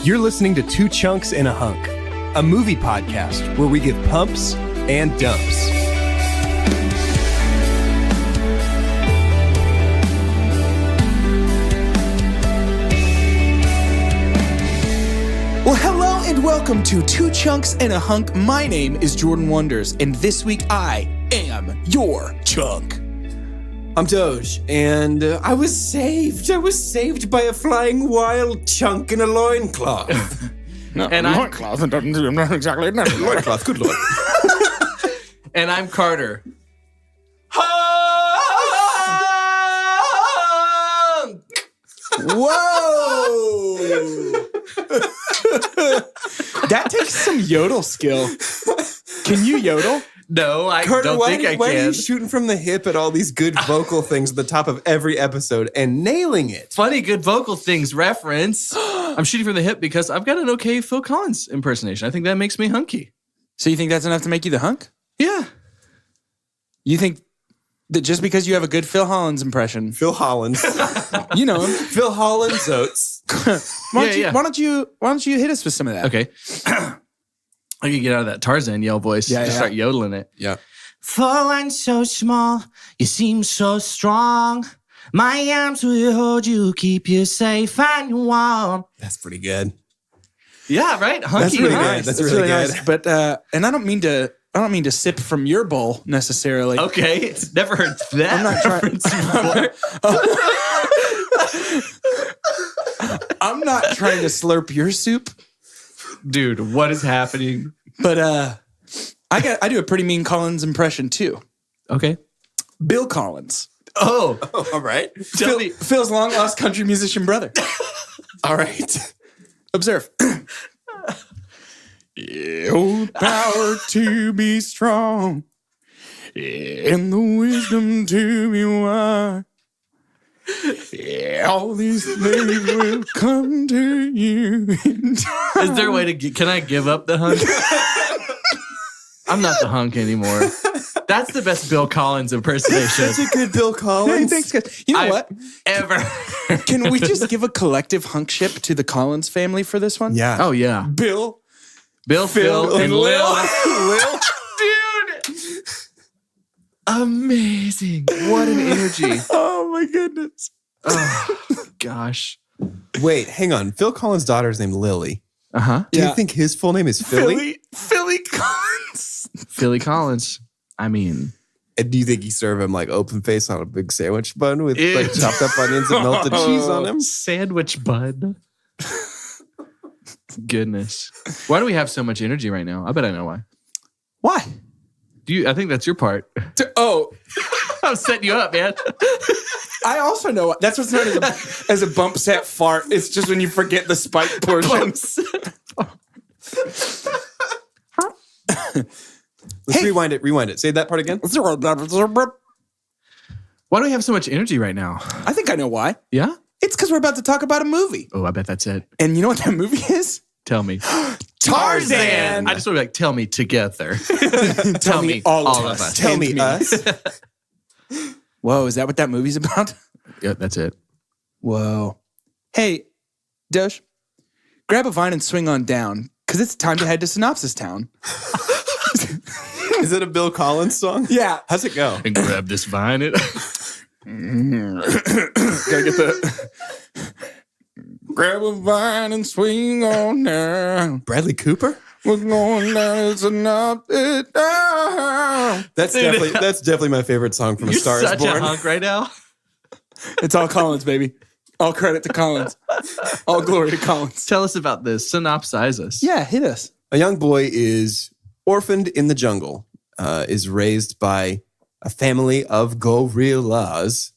You're listening to Two Chunks and a Hunk, a movie podcast where we give pumps and dumps. Well, hello and welcome to Two Chunks and a Hunk. My name is Jordan Wonders, and this week I am your chunk. I'm Doge, and I was saved. I was saved by a flying wild chunk in a loincloth. No, and loincloth doesn't do not exactly nothing. Loincloth, good lord. And I'm Carter. Hunk! Whoa! That takes some yodel skill. Can you yodel? No, I Carter, don't think I why are can. you shooting from the hip at all these good vocal things at the top of every episode and nailing it? Funny good vocal things reference. I'm shooting from the hip because I've got an okay Phil Collins impersonation. I think that makes me hunky. So you think that's enough to make you the hunk? Yeah. You think that just because you have a good Phil Collins impression, Phil Hollins. you know him. Phil Hollins Oates. Why don't you hit us with some of that? Okay. I can get out of that Tarzan yell voice. Yeah, Just start yodeling it. Yeah. For one so small, you seem so strong. My arms will hold you, keep you safe and warm. That's pretty good. Yeah, right? Hunky. That's really nice. good. That's really good. Nice. But and I don't mean to sip from your bowl necessarily. Okay. It's never heard that I'm not trying- reference before. I'm not trying to slurp your soup, Dude, what is happening? but I do a pretty mean Collins impression too. Okay. Bill Collins. Oh, All right. tell me. Phil's long lost country musician brother. All right. Observe. Old power to be strong, and the wisdom to be wise. All these things will come to you. Is there a way to can I give up the hunk? I'm not the hunk anymore. That's the best Bill Collins impersonation Such a good Bill Collins. Thanks, guys. You know what? ever. Can we just give a collective hunkship to the Collins family for this one? Yeah. Oh yeah, Bill, Phil, and Lil. Lil. Dude, amazing! What an energy! Oh my goodness. Oh gosh. Wait, hang on. Phil Collins' daughter is named Lily. Uh huh. Do you think his full name is Philly? Philly Collins. Philly Collins. I mean, And do you think he served him like open face on a big sandwich bun with like chopped up onions and melted cheese on him? sandwich bud. Goodness. Why do we have so much energy right now? I bet I know why. Why? I think that's your part. Oh, I'm setting you up, man. I also know that's what's known as a bump set fart. It's just when you forget the spike portion. Let's rewind it. Say that part again. I Why do we have so much energy right now? think I know why. Yeah? It's because we're about to talk about a movie. Oh, I bet that's it. And you know what that movie is? Tell me. Tarzan! I just want to be like, tell me together. tell me all all of of us. us. Tell me And me. us. Whoa, is that what that movie's about? Yeah, that's it. Whoa. Hey, Doge, grab a vine and swing on down, because it's time to head to Synopsis Town. Is it a Bill Collins song? Yeah. How's it go? And grab this vine. Gotta get the... Grab a vine and swing on down. Bradley Cooper? We're going down to Synopsis Town. That's definitely my favorite song from A You're Star Is such Born. a hunk right now. It's all Collins, baby. All credit to Collins. All glory to Collins. Tell us about this. Synopsize us. Yeah, hit us. A young boy is orphaned in the jungle, is raised by a family of gorillas.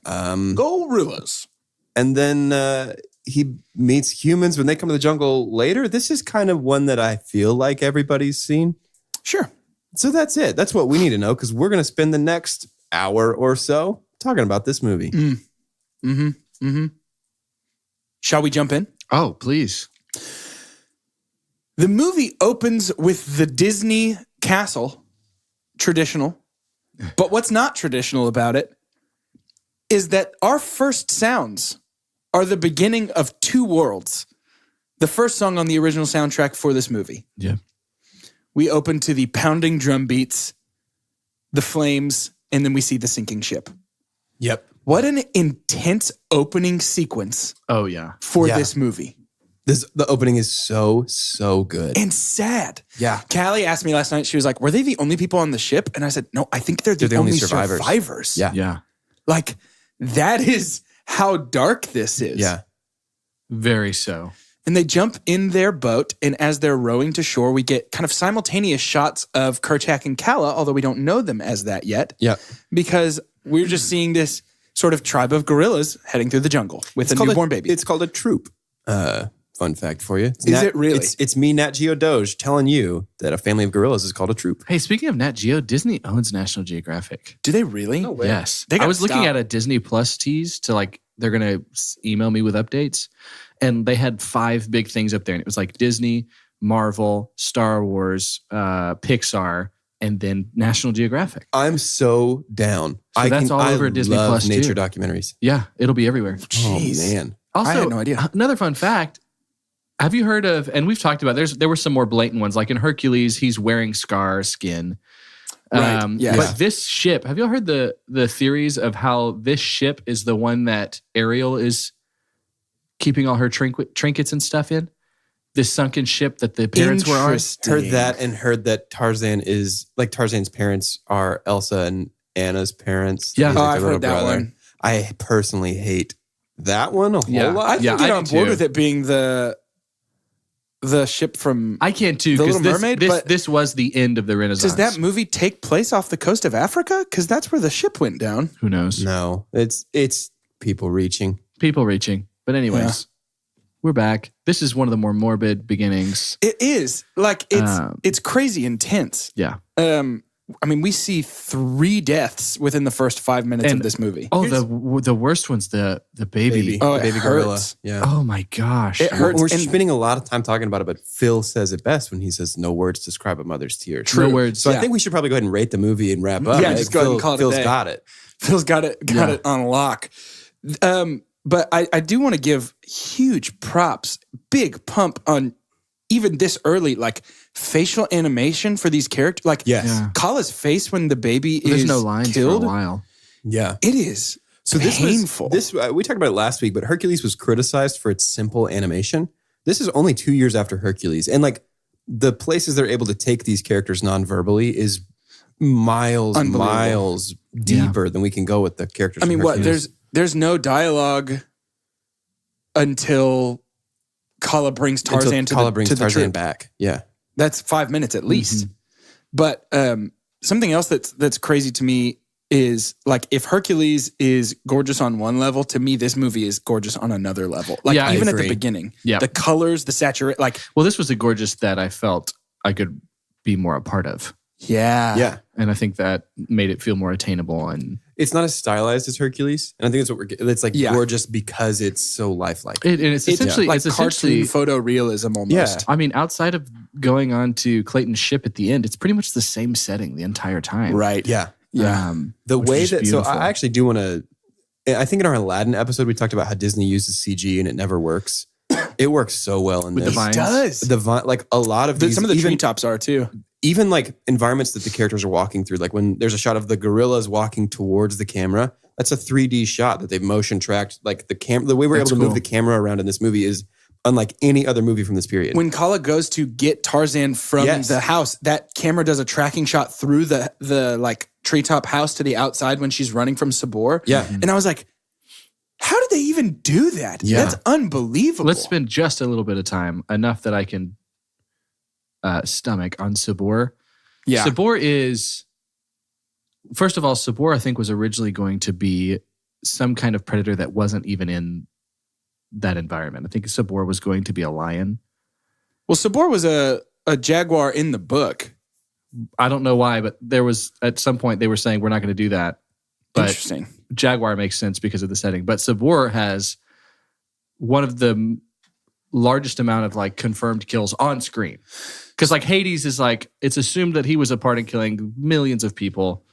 Gorillas. And then he meets humans when they come to the jungle later. This is kind of one that I feel like everybody's seen. Sure. So that's it. That's what we need to know, because we're going to spend the next hour or so talking about this movie. Shall we jump in? Oh, please. The movie opens with the Disney castle, traditional. But what's not traditional about it is that our first sounds are the beginning of two worlds. The first song on the original soundtrack for this movie. Yeah. We open to the pounding drum beats, the flames, and then we see the sinking ship. Yep. What an intense opening sequence Oh, yeah. for Yeah. this movie. The opening is so good. And sad. Yeah. Callie asked me last night, she was like, were they the only people on the ship? And I said, no, I think they're the only survivors. Yeah. Yeah. Like, that is how dark this is. Yeah. Very so. And they jump in their boat, and as they're rowing to shore, we get kind of simultaneous shots of Kerchak and Kala, although we don't know them as that yet. Yeah. Because we're just seeing this sort of tribe of gorillas heading through the jungle with a newborn baby. It's called a troop. Fun fact for you. Is it really? It's me, Nat Geo Doge, telling you that a family of gorillas is called a troop. Hey, speaking of Nat Geo, Disney owns National Geographic. Do they really? No way. Yes. They I gotta was looking stop. at a Disney Plus tease to like, they're going to email me with updates. And they had 5 big things up there. And it was like Disney, Marvel, Star Wars, Pixar, and then National Geographic. I'm so down. So that's all over Disney love Plus, nature too. documentaries. Yeah, it'll be everywhere. Jeez. Oh man. Also, I had no idea. Another fun fact. Have you heard of, and we've talked about, there were some more blatant ones, like in Hercules, he's wearing scar skin. Right, yes. But this ship, have you all heard the theories of how this ship is the one that Ariel is keeping all her trinkets and stuff in? This sunken ship that the parents were on? Interesting. Heard that and heard that Tarzan is like Tarzan's parents are Elsa and Anna's parents. Yeah. He's Oh, like I've their heard little that brother. one. I personally hate that one a whole Yeah. lot. I can Yeah, get I on do board too. with it being the ship from... I can too, The because Little Mermaid, this, but- this was the end of the Renaissance. Does that movie take place off the coast of Africa? Because that's where the ship went down. Who knows? No, it's people reaching. People reaching. But anyways, we're back. This is one of the more morbid beginnings. It is. Like, it's crazy intense. Yeah. I mean, we see 3 deaths within the first 5 minutes And- of this movie. Oh, the worst one's the baby. Oh, it baby gorilla. hurts. Yeah. Oh my gosh. It hurts. We're And- spending a lot of time talking about it, but Phil says it best when he says, "No words describe a mother's tears." No words. So Yeah. I think we should probably go ahead and rate the movie and wrap up. Yeah, just go ahead and call it a Phil's day. got it. Phil's got it on lock. But I do want to give huge props, big pump on even this early, like facial animation for these characters. Like Yes. Yeah. Kala's face when the baby There's is no lines killed. for a while. Yeah. It is So this painful. was we talked about it last week, but Hercules was criticized for its simple animation. This is only 2 years after Hercules, and like the places they're able to take these characters non-verbally is miles Unbelievable. deeper than we can go with the characters. I mean, from what? Hercules. There's no dialogue until Kala brings Tarzan Until to Kala the brings to the Tarzan troop. back. Yeah. That's 5 minutes at least. But something else that's crazy to me is like if Hercules is gorgeous on one level, to me this movie is gorgeous on another level. Like Yeah, I even at the agree. beginning, Yeah. the colors, the saturate, like Well, this was the gorgeous that I felt I could be more a part of. Yeah. And I think that made it feel more attainable. And It's not as stylized as Hercules, and I think that's what it's like Yeah. gorgeous because it's so lifelike. it's essentially, like it's essentially, cartoon photorealism almost. Yeah. I mean, outside of going on to Clayton's ship at the end, it's pretty much the same setting the entire time. Right. Yeah. Yeah. The Which way is that so beautiful. I actually do want to. I think in our Aladdin episode we talked about how Disney uses CG and it never works. It works so well in With the this. vines. It does. The like a lot of these, Some of the even, treetops are too. even like environments that the characters are walking through. Like when there's a shot of the gorillas walking towards the camera, that's a 3D shot that they've motion tracked. Like the way we're That's able to cool. move the camera around in this movie is unlike any other movie from this period. When Kala goes to get Tarzan from Yes. the house, that camera does a tracking shot through the like treetop house to the outside when she's running from Sabor. Yeah. And I was like, how did they even do that? Yeah. That's unbelievable. Let's spend just a little bit of time, enough that I can stomach on Sabor. Yeah. Sabor is, first of all, Sabor I think was originally going to be some kind of predator that wasn't even in that environment. I think Sabor was going to be a lion. Well, Sabor was a jaguar in the book. I don't know why, but there was, at some point they were saying we're not going to do that. But Interesting. Jaguar makes sense because of the setting. But Sabor has one of the largest amount of like confirmed kills on screen. Because like Hades is like, it's assumed that he was a part in killing millions of people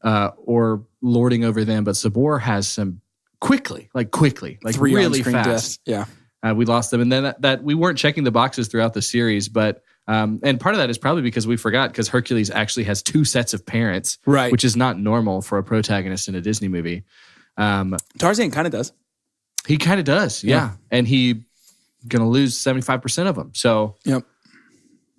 or lording over them. But Sabor has some quickly, like 3 really on-screen fast. deaths. Yeah. We lost them, and then that we weren't checking the boxes throughout the series, but and part of that is probably because we forgot because Hercules actually has 2 sets of parents, Right. which is not normal for a protagonist in a Disney movie. Tarzan kind of does. He kind of does, yeah. And he gonna lose 75% of them. So Yep.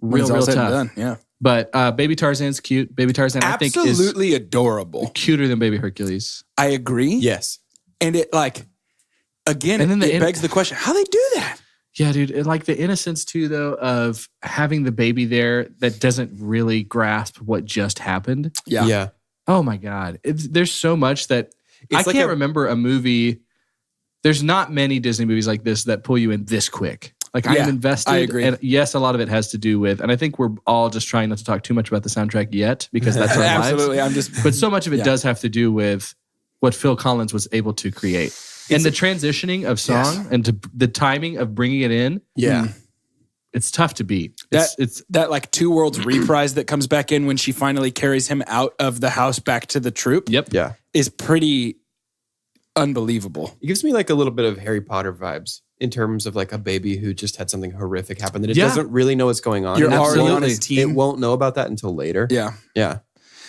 When it's all real said and tough. done, yeah. But Baby Tarzan's cute. Baby Tarzan, I think, is Absolutely adorable. cuter than Baby Hercules. I agree. Yes. And it again, And then it begs the question, how they do that? Yeah, dude. And like the innocence too, though, of having the baby there that doesn't really grasp what just happened. Yeah. Yeah. Oh my God. There's so much that I It's like can't remember a movie. There's not many Disney movies like this that pull you in this quick. Like Yeah, I'm invested. I agree. And yes, a lot of it has to do with, and I think we're all just trying not to talk too much about the soundtrack yet because that's our lives. Absolutely. I'm just But so much of it Yeah. does have to do with what Phil Collins was able to create. And the transitioning of song and to the timing of bringing it in, Yeah. it's tough to beat. that It's that Two Worlds reprise that comes back in when she finally carries him out of the house back to the troop yep. Yeah. is pretty unbelievable. It gives me like a little bit of Harry Potter vibes in terms of like a baby who just had something horrific happen that it Yeah. doesn't really know what's going on. You're And it already won't- on his It team. won't know about that until later. Yeah. Yeah.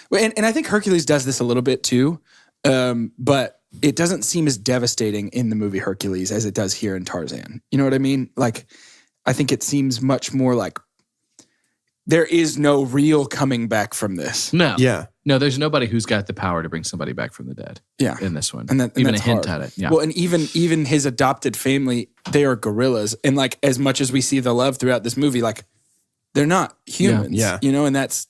Well, and I think Hercules does this a little bit too, but it doesn't seem as devastating in the movie Hercules as it does here in Tarzan. You know what I mean? Like, I think it seems much more like there is no real coming back from this. No. Yeah. No, there's nobody who's got the power to bring somebody back from the dead Yeah. in this one. And even a that's hint hard. at it. Yeah. Well, and even his adopted family, they are gorillas. And like as much as we see the love throughout this movie, like they're not humans. Yeah. You know, and that's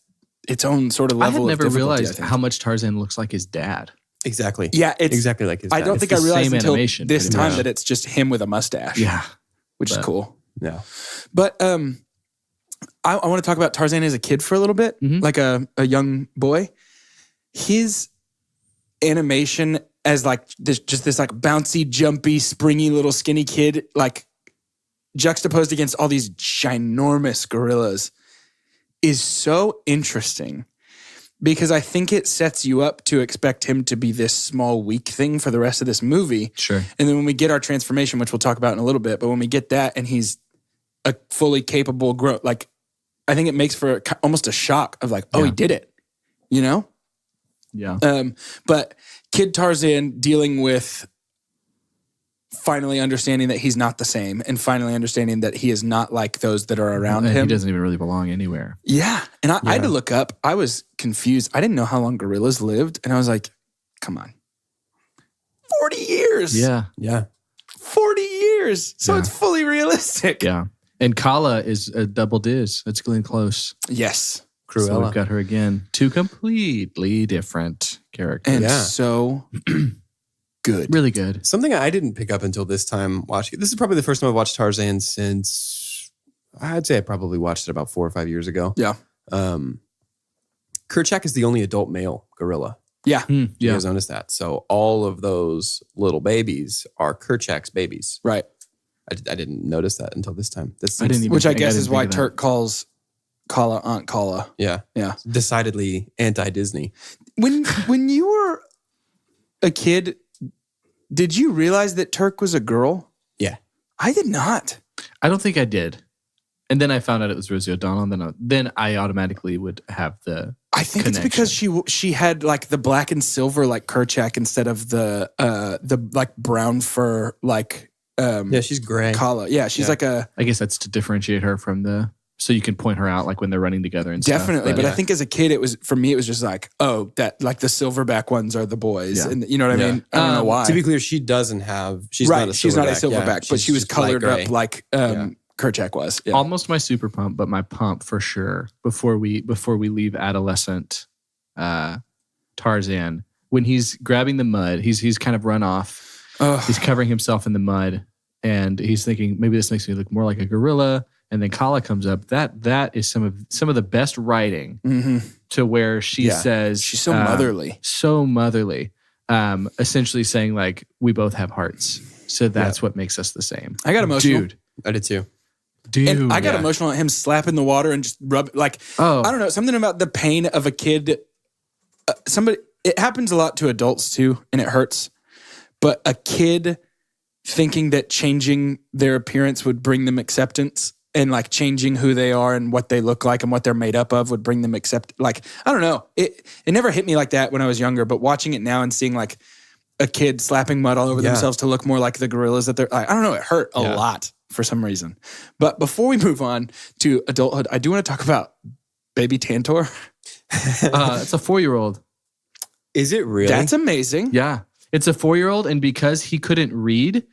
its own sort of I level had of never difficulty, I realized think. how much Tarzan looks like his dad. Exactly. Yeah, it's exactly like his I dad. don't It's think I the realized same until animation, this pretty time much. that it's just him with a mustache. Yeah. Which is But- cool. Yeah. But I want to talk about Tarzan as a kid for a little bit, like a young boy. His animation as like this like bouncy, jumpy, springy little skinny kid, like juxtaposed against all these ginormous gorillas, is so interesting because I think it sets you up to expect him to be this small, weak thing for the rest of this movie. Sure. And then when we get our transformation, which we'll talk about in a little bit, but when we get that and he's a fully capable grown, like I think it makes for almost a shock of like, oh, he did it, you know? Yeah. But Kid Tarzan dealing with finally understanding that he's not the same and finally understanding that he is not like those that are around And him. he doesn't even really belong anywhere. Yeah. And I had to look up. I was confused. I didn't know how long gorillas lived. And I was like, come on. 40 years. Yeah. Yeah. 40 years. So Yeah. it's fully realistic. Yeah. And Kala is a double diz. That's getting close. Yes. So Cruella. we've got her again. 2 completely different characters. And Yeah. so good. Really good. Something I didn't pick up until this time watching. This is probably the first time I've watched Tarzan since I'd say I probably watched it about 4 or 5 years ago. Yeah. Kerchak is the only adult male gorilla. Yeah. You Yeah. guys notice that? So all of those little babies are Kerchak's babies. Right. I didn't notice that until this time. That I didn't seems- even Which I think- guess didn't is why think of that. Turk calls Kala Aunt Kala. Yeah. Yeah. Decidedly anti-Disney. When you were a kid, did you realize that Turk was a girl? Yeah. I did not. I don't think I did. And then I found out it was Rosie O'Donnell. And then I automatically would have the I think it's because she had like the black and silver like Kerchak instead of the like brown fur like Yeah, she's gray. Kala. Yeah, she's Yeah. like a I guess that's to differentiate her from so you can point her out like when they're running together and stuff. definitely. But I yeah. think as a kid, it was for me. It was just like, oh, that like the silverback ones are the boys, Yeah. and you know what I Yeah. mean. I don't know why. To be clear, she doesn't have. She's right, not a she's not a silverback. silverback, Yeah, but she's she was just light colored gray. up like Kerchak was. Yeah. Almost my super pump, but my pump for sure before we leave adolescent Tarzan, when he's grabbing the mud, he's kind of run off. Ugh. He's covering himself in the mud and he's thinking maybe this makes me look more like a gorilla. And then Kala comes up. That is some of the best writing to where she Yeah. says She's so motherly. so motherly. Essentially saying like we both have hearts, so that's what makes us the same. I got emotional. I did too. Dude, And I got yeah. emotional at him slapping the water and just rub like Oh. I don't know, something about the pain of a kid. It happens a lot to adults too, and it hurts. But a kid thinking that changing their appearance would bring them acceptance, and like changing who they are and what they look like and what they're made up of would bring them like, I don't know. It never hit me like that when I was younger, but watching it now and seeing like a kid slapping mud all over themselves to look more like the gorillas that they're, I don't know, it hurt a lot for some reason. But before we move on to adulthood, I do want to talk about Baby Tantor. It's a 4-year-old. Is it really? That's amazing. Yeah. It's a 4-year-old, and because he couldn't read,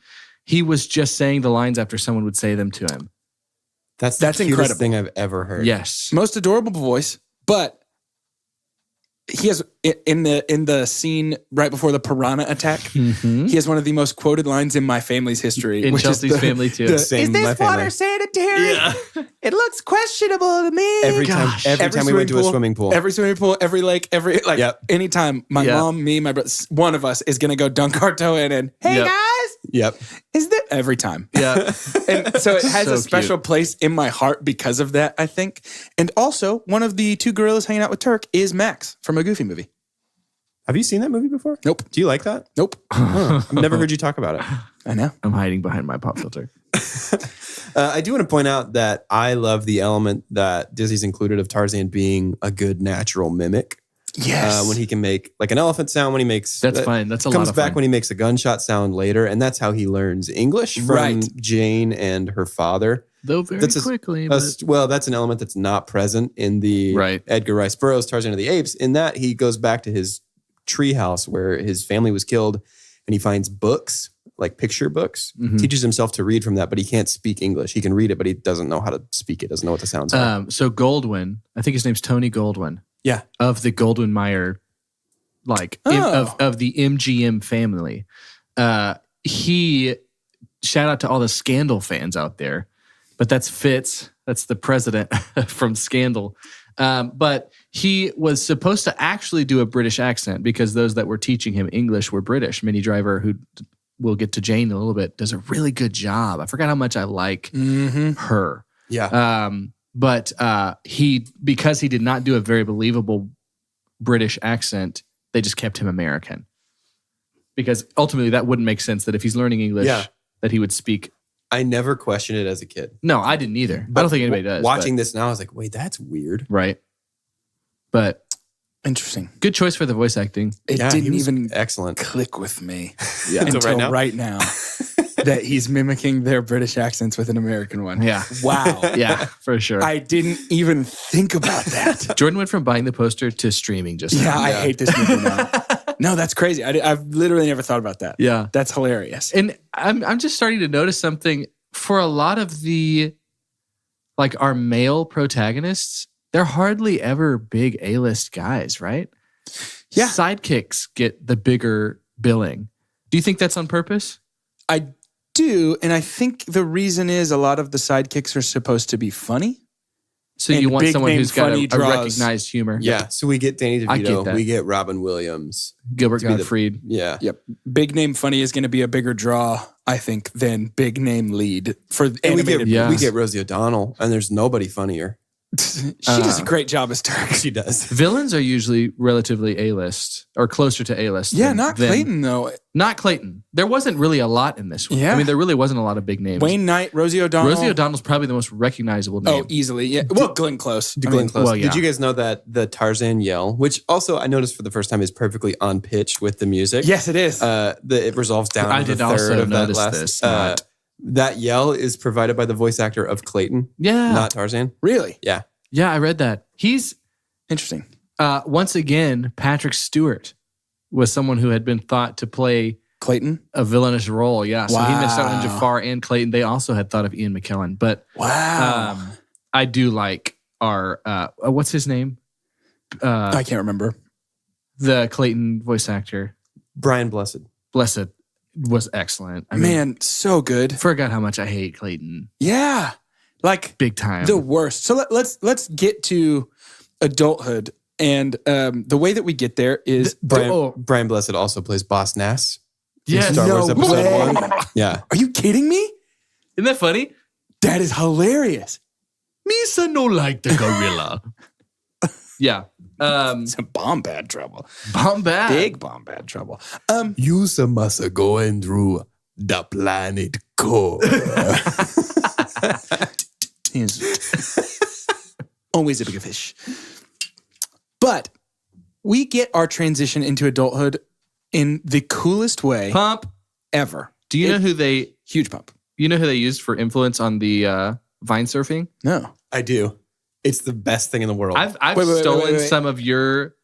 he was just saying the lines after someone would say them to him. That's the cutest incredible thing I've ever heard. Yes. Most adorable voice, but he has in the scene right before the piranha attack, he has one of the most quoted lines in my family's history. In which Chelsea's is family too. Same, my family. sanitary? Yeah. It looks questionable to me. Every time we went to a swimming pool. Every swimming pool, every lake, anytime my mom, me, my brother, one of us is going to go dunk our toe in and, hey guys. Yep. Is that every time? Yeah. And so it has So a special place in my heart because of that, I think. And also, one of the two gorillas hanging out with Turk is Max from a Goofy movie. Have you seen that movie before? Nope. Do you like that? Nope. I've never heard you talk about it. I know. I'm hiding behind my pop filter. I do want to point out that I love the element that Disney's included of Tarzan being a good natural mimic. Yes. When he can make like an elephant sound when he makes... That's fine. That's a lot of fun. Comes back when he makes a gunshot sound later, and that's how he learns English from Jane and her father. Though very quickly. Well, that's an element that's not present in the Edgar Rice Burroughs Tarzan of the Apes, in that he goes back to his treehouse where his family was killed, and he finds books, like picture books, teaches himself to read from that, but he can't speak English. He can read it, but he doesn't know how to speak it, doesn't know what the sounds are. So Goldwyn, I think his name's Tony Goldwyn. Yeah. Of the Goldwyn-Mayer, of the MGM family. He, shout out to all the Scandal fans out there, but that's Fitz. That's the president from Scandal. But he was supposed to actually do a British accent because those that were teaching him English were British. Minnie Driver, who we'll get to Jane in a little bit, does a really good job. I forgot how much I like her. Yeah. But because he did not do a very believable British accent, they just kept him American. Because ultimately that wouldn't make sense that if he's learning English, that he would speak. I never questioned it as a kid. No, I didn't either. I don't think anybody does. Watching this now, I was like, wait, that's weird. Right. But interesting. Good choice for the voice acting. It didn't even excellent click with me until right now that he's mimicking their British accents with an American one. Yeah. Wow. Yeah, for sure. I didn't even think about that. Jordan went from buying the poster to streaming just now. Yeah, I hate this movie now. No, that's crazy. I've literally never thought about that. Yeah. That's hilarious. And I'm just starting to notice something for a lot of the, like our male protagonists, they're hardly ever big A-list guys, right? Yeah. Sidekicks get the bigger billing. Do you think that's on purpose? I do. And I think the reason is a lot of the sidekicks are supposed to be funny. So And you want big someone name who's got a draws. recognized humor. Yeah. So we get Danny I get DeVito. that. We get Robin Williams. Gilbert to be the- Gottfried. Yeah. Yep. Big name funny is going to be a bigger draw, I think, than big name lead for And we animated. get Rosie O'Donnell, and there's nobody funnier. She does a great job as Turk. She does. Villains are usually relatively A-list or closer to A-list. Yeah, not Clayton though. Not Clayton. There wasn't really a lot in this one. Yeah. I mean, there really wasn't a lot of big names. Wayne Knight, Rosie O'Donnell. Rosie O'Donnell's probably the most recognizable name. Oh, easily. Yeah. Well, Glenn Close. Glenn Close. well, yeah. Did you guys know that the Tarzan yell, which also I noticed for the first time is perfectly on pitch with the music? Yes, it is. It resolves down I to the did third also of that notice last. this, not- That yell is provided by the voice actor of Clayton, Yeah. not Tarzan. Really Yeah. Yeah, I read that. He's, interesting. once again, Patrick Stewart was someone who had been thought to play Clayton. a villainous role. Yeah. So he missed out on Wow. Jafar and Clayton. They also had thought of Ian McKellen. But Wow. I do like our, what's his name? I can't remember. The Clayton voice actor. Brian Blessed. Blessed was excellent. I mean, Man, so good. forgot how much I hate Clayton. Yeah. Like Big time. the worst. So let's get to adulthood. And the way that we get there is Brian Blessed also plays Boss Nass. in Yes. Star Wars No Episode way. 1. Yeah. Are you kidding me? Isn't that funny? That is hilarious. Misa no like the gorilla. Yeah. It's a bomb bad trouble. Bomb bad. Big bomb bad trouble. You must going through the planet core. Always a bigger fish. But we get our transition into adulthood in the coolest way Pump. ever. Do you know who they Huge pump. You know who they used for influence on the Vine surfing? No. I do. It's the best thing in the world. I've Wait, stolen wait. some of your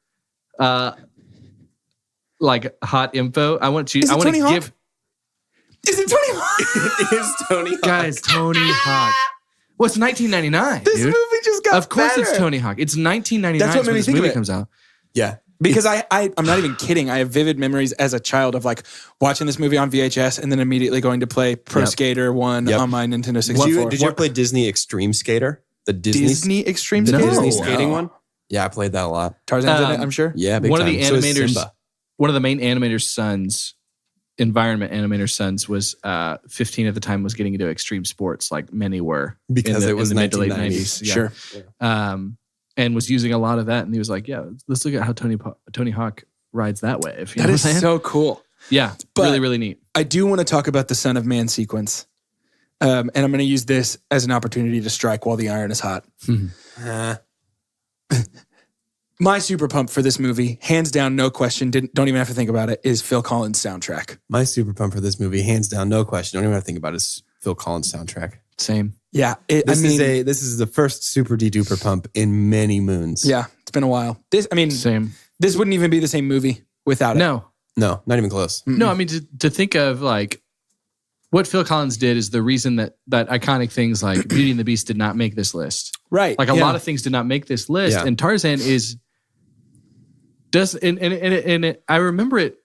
like hot info. I want you. Is it I want Tony to Hawk? give Is it Tony Hawk? It is Tony Hawk. guys Tony Hawk. Well, it's 1999, This dude. movie just got Of course, better. it's Tony Hawk. It's 1999. That's what made when me this think of movie it. comes out. Yeah. Because I'm not even kidding. I have vivid memories as a child of like watching this movie on VHS and then immediately going to play Pro Skater 1 on my Nintendo 64. Did you ever play Disney Extreme Skater? The Disney Extreme the Skater? Disney No. skating one? Yeah, I played that a lot. Tarzan's in it, I'm sure. Yeah, big One time. of the So is animators, Simba. one of the main animators' sons, environment animator's sons, was 15 at the time, was getting into extreme sports like many were Because it was in the mid to late 1990s. 90s. Yeah. Sure. And was using a lot of that. And he was like, yeah, let's look at how Tony Hawk rides that wave. You That know is what I'm saying? so cool. Yeah, But- really, really neat. I do want to talk about the Son of Man sequence. And I'm going to use this as an opportunity to strike while the iron is hot. My super pump for this movie, hands down, no question, don't even have to think about it, is Phil Collins' soundtrack. My super pump for this movie, hands down, no question. Don't even have to think about it. Is Phil Collins soundtrack. Same. Yeah. This is the first super duper pump in many moons. Yeah, it's been a while. Same. This wouldn't even be the same movie without it. No, No, not even close. no. I mean, to think of like what Phil Collins did is the reason that iconic things like Beauty and the Beast did not make this list. Right. Like a lot of things did not make this list, Yeah. and Tarzan I remember it,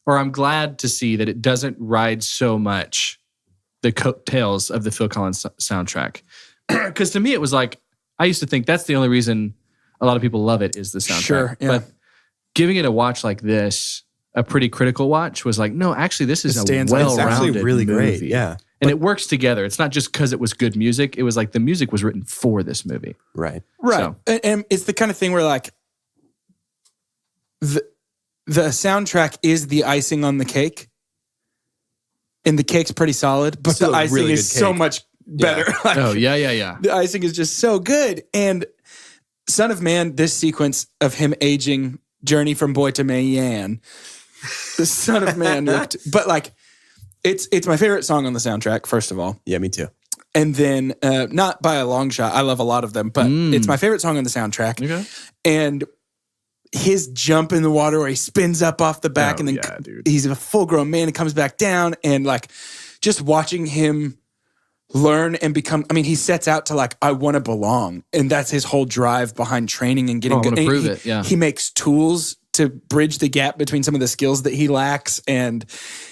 or I'm glad to see that it doesn't ride so much the coattails of the Phil Collins soundtrack. Because to me, it was like I used to think that's the only reason a lot of people love it is the soundtrack. Sure, yeah. But giving it a watch like this, a pretty critical watch, was like, no, actually, this is It a stands out. It's well-rounded actually really great. movie. Yeah. And it works together. It's not just because it was good music. It was like the music was written for this movie. Right. Right. And it's the kind of thing where like the soundtrack is the icing on the cake. And the cake's pretty solid, but Still the a icing really is good so cake. much better. Like, Oh, yeah. the icing is just so good. And Son of Man, this sequence of him aging, journey from boy to man, the Son of Man looked, but like it's my favorite song on the soundtrack, first of all. Yeah, me too. And then not by a long shot, I love a lot of them, but it's my favorite song on the soundtrack. Okay. And his jump in the water where he spins up off the back and then he's a full grown man and comes back down, and like just watching him learn and become, I mean, he sets out to like, I want to belong. And that's his whole drive behind training and getting I wanna good. And prove it, yeah. He makes tools to bridge the gap between some of the skills that he lacks. And,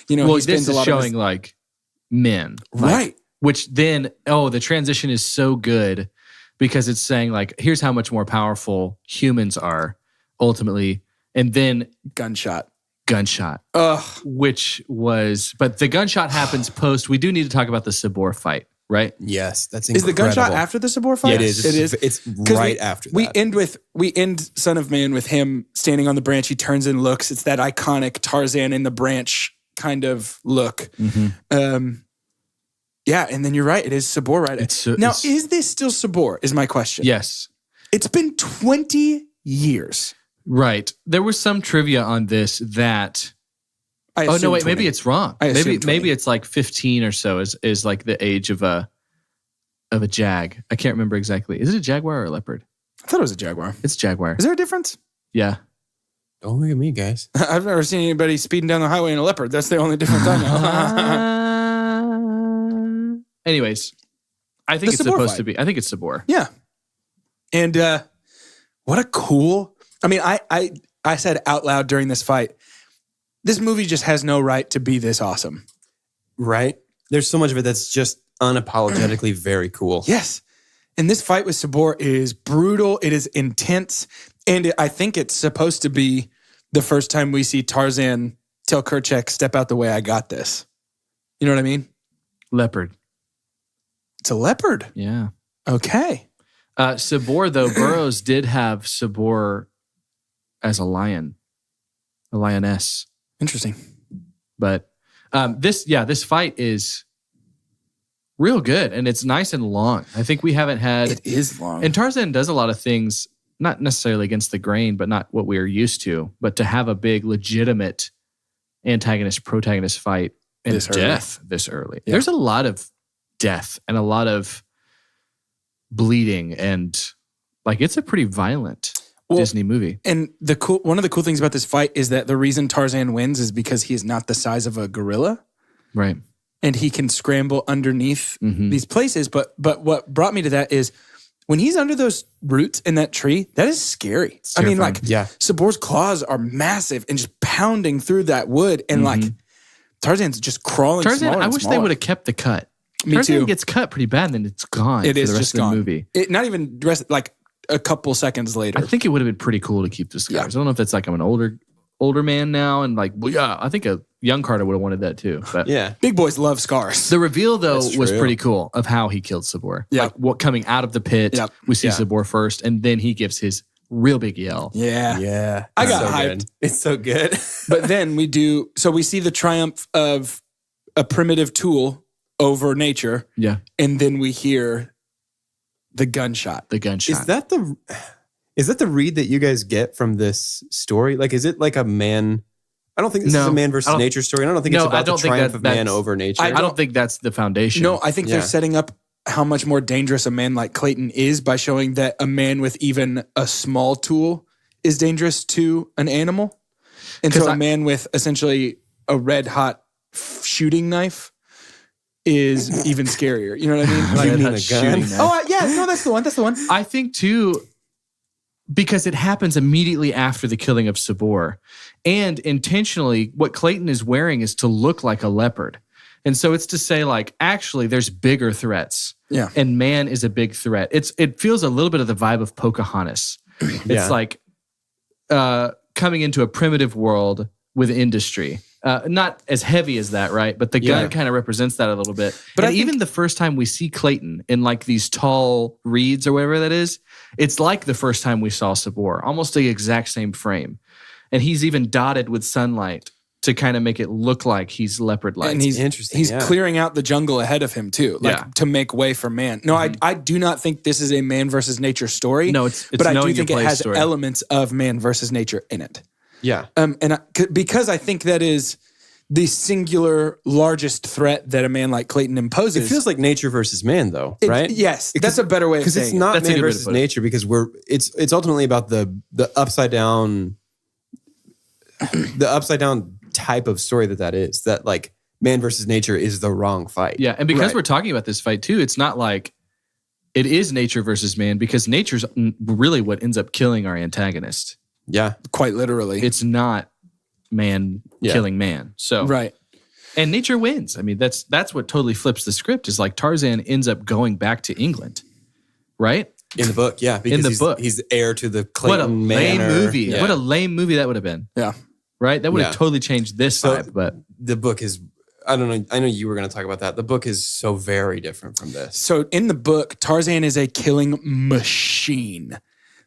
you know, Well, he this spends a is lot showing of his, like men. Like, right. Which then, the transition is so good because it's saying like, here's how much more powerful humans are ultimately. And then Gunshot. Ugh. But the gunshot happens post. We do need to talk about the Sabor fight, right? Yes, that's Is incredible. the gunshot after the Sabor fight? Yeah, it is. It is. It's 'Cause right after that. We end Son of Man with him standing on the branch. He turns and looks. It's that iconic Tarzan in the branch kind of look. Yeah, and then you're right. It is Sabor right now. Is this still Sabor? Is my question. Yes. It's been 20 years. Right. There was some trivia on this that. I Oh no! assume Wait, 20. maybe it's wrong. I assume 20. Maybe it's like 15 or so is like the age of a jag. I can't remember exactly. Is it a jaguar or a leopard? I thought it was a Jaguar. It's jaguar. Is there a difference? Yeah. Don't look at me, guys. I've never seen anybody speeding down the highway in a leopard. That's the only difference I know. Anyways, I think The it's Sabor supposed fight. to be. I think it's Sabor. Yeah. And what a cool, I mean, I said out loud during this fight, this movie just has no right to be this awesome. Right? There's so much of it that's just unapologetically very cool. Yes. And this fight with Sabor is brutal. It is intense. And I think it's supposed to be the first time we see Tarzan tell Kerchak, step out the way, I got this. You know what I mean? Leopard. It's a leopard. Yeah. Okay. Sabor, though, Burroughs did have Sabor as a lion, a lioness. Interesting. But This fight is real good, and it's nice and long. I think we haven't had. It is long. And Tarzan does a lot of things, not necessarily against the grain, but not what we are used to. But to have a big, legitimate antagonist-protagonist fight and death this early. Yeah. There's a lot of death and a lot of bleeding, and like it's a pretty violent Disney movie. And one of the cool things about this fight is that the reason Tarzan wins is because he is not the size of a gorilla. Right. And he can scramble underneath these places. But what brought me to that is when he's under those roots in that tree, that is scary. I mean, like, Sabor's claws are massive and just pounding through that wood. And like, Tarzan's just crawling. I wish they would have kept the cut. Tarzan gets cut pretty bad and then it's gone. It is the rest just of gone. the movie. Not even like a couple seconds later. I think it would have been pretty cool to keep the scars. I don't know if it's like I'm an older man now and like, well, yeah, I think a young Carter would have wanted that too. But big boys love scars. The reveal though was pretty cool of how he killed Sabor. Yeah. Like what coming out of the pit, we see Sabor first, and then he gives his real big yell. Yeah. I got hyped. Good. It's so good. But then we see the triumph of a primitive tool over nature. Yeah. And then we hear the gunshot. Is that the read that you guys get from this story? Like, is it like a man? I don't think this is a man versus nature story. I don't think it's about the triumph of man over nature. I don't think that's the foundation. No, I think they're setting up how much more dangerous a man like Clayton is by showing that a man with even a small tool is dangerous to an animal. And so a man with essentially a red hot shooting knife is even scarier. You know what I mean? Like, you mean a gun? That's the one. That's the one. I think too, because it happens immediately after the killing of Sabor. And intentionally, what Clayton is wearing is to look like a leopard. And so it's to say, like, actually, there's bigger threats. Yeah. And man is a big threat. It feels a little bit of the vibe of Pocahontas. It's like coming into a primitive world with industry. Not as heavy as that, right? But the gun kind of represents that a little bit. But even the first time we see Clayton in like these tall reeds or whatever that is, it's like the first time we saw Sabor, almost the exact same frame. And he's even dotted with sunlight to kind of make it look like he's leopard-like. And he's clearing out the jungle ahead of him too, to make way for man. No, I do not think this is a man versus nature story. No, it's but I do think it has elements of man versus nature in it. Yeah. Because I think that is the singular largest threat that a man like Clayton imposes. It feels like nature versus man, though, right? Yes, that's a better way of saying it. Because it's not man versus nature, because it's ultimately about the upside down type of story that is. That like man versus nature is the wrong fight. Yeah, and because we're talking about this fight too, it's not like it is nature versus man, because nature's really what ends up killing our antagonist. Yeah, quite literally. It's not man killing man. So and nature wins. I mean, that's what totally flips the script. Is like Tarzan ends up going back to England, right? In the book, yeah. Because he's the heir to the Clayton Manor. What a lame movie! Yeah. What a lame movie that would have been. Yeah, right. That would have totally changed this vibe. But the book is. I don't know. I know you were going to talk about that. The book is so very different from this. So in the book, Tarzan is a killing machine.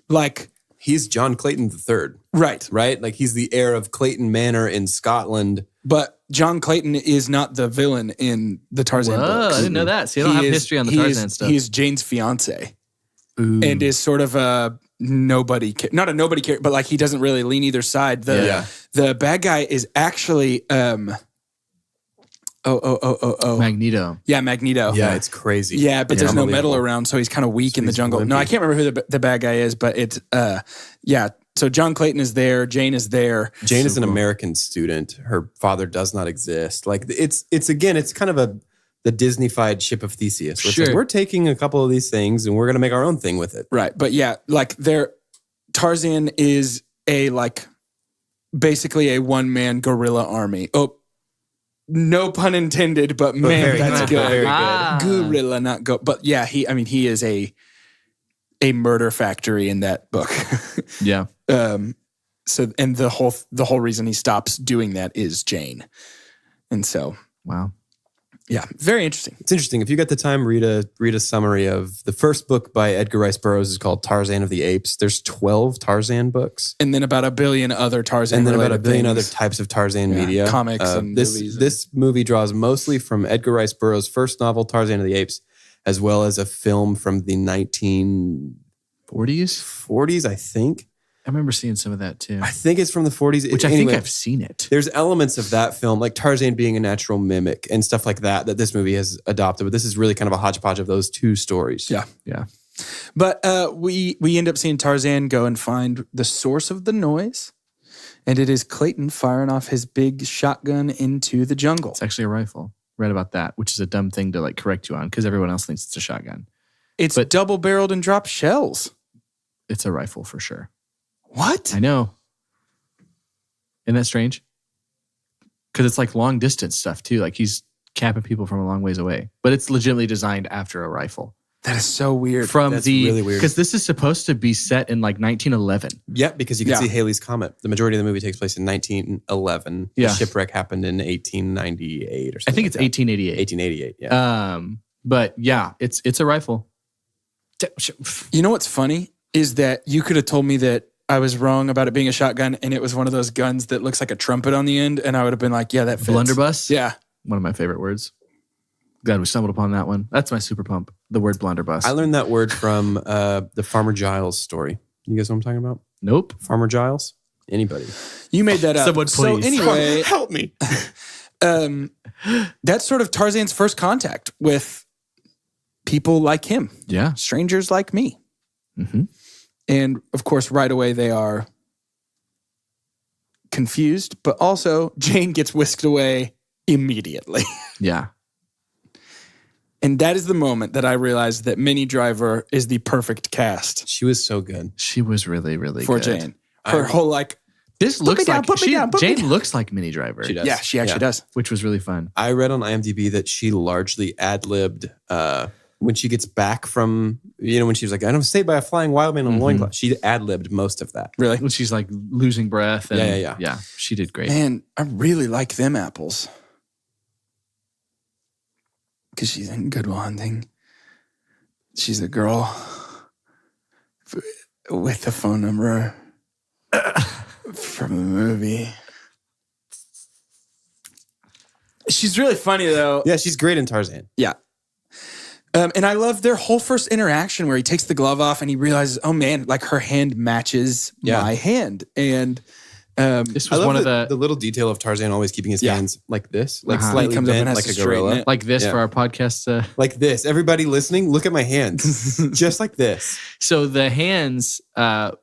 Like. He's John Clayton III. Right. Right? Like he's the heir of Clayton Manor in Scotland. But John Clayton is not the villain in the Tarzan books. I didn't know that. See, I don't have history on the Tarzan stuff. He is Jane's fiance. Ooh. And is sort of a nobody, not a nobody character, but like he doesn't really lean either side. The bad guy is actually Magneto. Yeah, Magneto. Yeah, it's crazy. Yeah, but there's no metal around, so he's kind of weak in the jungle. No, I can't remember who the bad guy is, but it's so John Clayton is there, Jane is there. Jane is an American student. Her father does not exist. Like it's kind of the Disney-fied ship of Theseus. Where it's like, we're taking a couple of these things and we're going to make our own thing with it. Right, but yeah, like Tarzan is basically a one-man guerrilla army. Oh, no pun intended, but man, that's good. Very good. Guerrilla, not go. But yeah, he is a murder factory in that book. Yeah. So and the whole reason he stops doing that is Jane, and so wow. Yeah, very interesting. It's interesting. If you get the time, read a summary of the first book by Edgar Rice Burroughs is called Tarzan of the Apes. There's 12 Tarzan books. And then about a billion other Tarzan And then about a billion things. other types of Tarzan media. Comics and movies. This movie draws mostly from Edgar Rice Burroughs' first novel, Tarzan of the Apes, as well as a film from the 1940s, I think. I remember seeing some of that too. I think it's from the 40s. Which I think I've seen it. There's elements of that film, like Tarzan being a natural mimic and stuff like that this movie has adopted. But this is really kind of a hodgepodge of those two stories. Yeah. Yeah. But we end up seeing Tarzan go and find the source of the noise. And it is Clayton firing off his big shotgun into the jungle. It's actually a rifle. Read about that, which is a dumb thing to like correct you on because everyone else thinks it's a shotgun. It's double-barreled and drops shells. It's a rifle for sure. What? I know. Isn't that strange? Because it's like long distance stuff too. Like he's capping people from a long ways away. But it's legitimately designed after a rifle. That is so weird. That's really weird. Because this is supposed to be set in like 1911. Yeah, because you can see Halley's Comet. The majority of the movie takes place in 1911. Yeah. The shipwreck happened in 1898 or something. I think it's like that. 1888. 1888, yeah. But yeah, it's a rifle. You know what's funny is that you could have told me that I was wrong about it being a shotgun and it was one of those guns that looks like a trumpet on the end. And I would have been like, yeah, that fits. Blunderbuss? Yeah. One of my favorite words. Glad we stumbled upon that one. That's my super pump. The word blunderbuss. I learned that word from the Farmer Giles story. You guys know what I'm talking about? Nope. Farmer Giles? Anybody? You made that up. Someone So please. anyway, Help me. that's sort of Tarzan's first contact with people like him. Yeah. Strangers like me. Mm-hmm. And of course, right away they are confused, but also Jane gets whisked away immediately. Yeah. And that is the moment that I realized that Minnie Driver is the perfect cast She was so good. She was really, really for good. Jane. Her whole This me looks down, like put me down, put me Jane down. looks like Minnie Driver. She does. yeah, she actually does. Which was really fun. I read on IMDb that she largely ad-libbed when she gets back from, when she was like, I'm saved by a flying wild man on a loincloth. She ad-libbed most of that. Really? When she's like losing breath. And, Yeah. Yeah, she did great. Man, I really like them apples. Because she's in Good Will Hunting. She's a girl with the phone number from the movie. She's really funny, though. Yeah, she's great in Tarzan. Yeah. And I love their whole first interaction where he takes the glove off and he realizes, oh man, like her hand matches my hand. And This was I love one of the the little detail of Tarzan always keeping his hands like this, like Uh-huh. slightly He comes up and bent, has like to a gorilla. straighten it. like this Yeah. for our podcast. Like this. Everybody listening, look at my hands. Just like this. So the hands, the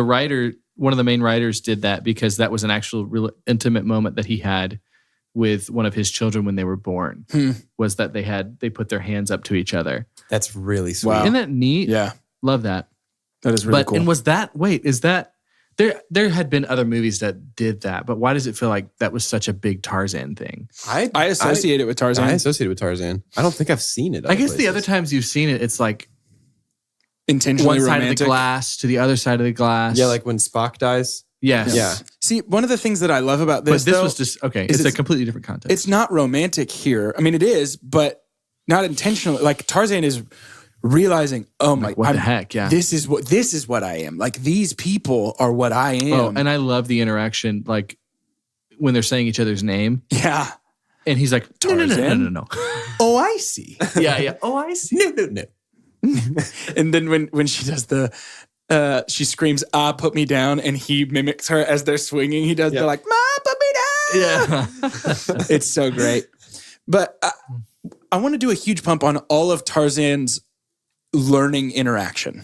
writer, one of the main writers did that because that was an actual real intimate moment that he had with one of his children when they were born. Was that they put their hands up to each other. That's really sweet. Wow. Isn't that neat? yeah, Love that. that is really But cool. and was that is that there had been other movies that did that, but why does it feel like that was such a big Tarzan thing? I associate it with Tarzan. I associate it with Tarzan. I don't think I've seen it. I guess other the other places. times you've seen it, it's like Intentionally one side romantic. of the glass to the other side of the glass. Yeah, like when Spock dies. yes. Yeah. See, one of the things that I love about But this, this though, was just okay. is It's a it's- completely different context. it's not romantic here. I mean, it is, but not intentionally. Like Tarzan is realizing, oh my, what the heck? Yeah. this is what I am. Like these people are what I am. Oh, and I love the interaction, like when they're saying each other's name, yeah. and he's like, Tarzan? no. Oh, I see. Yeah. Oh, I see. No. And then when she does she screams, put me down, and he mimics her as they're swinging. He does, they're like, Ma, put me down. Yeah. It's so great. But I want to do a huge pump on all of Tarzan's learning interaction.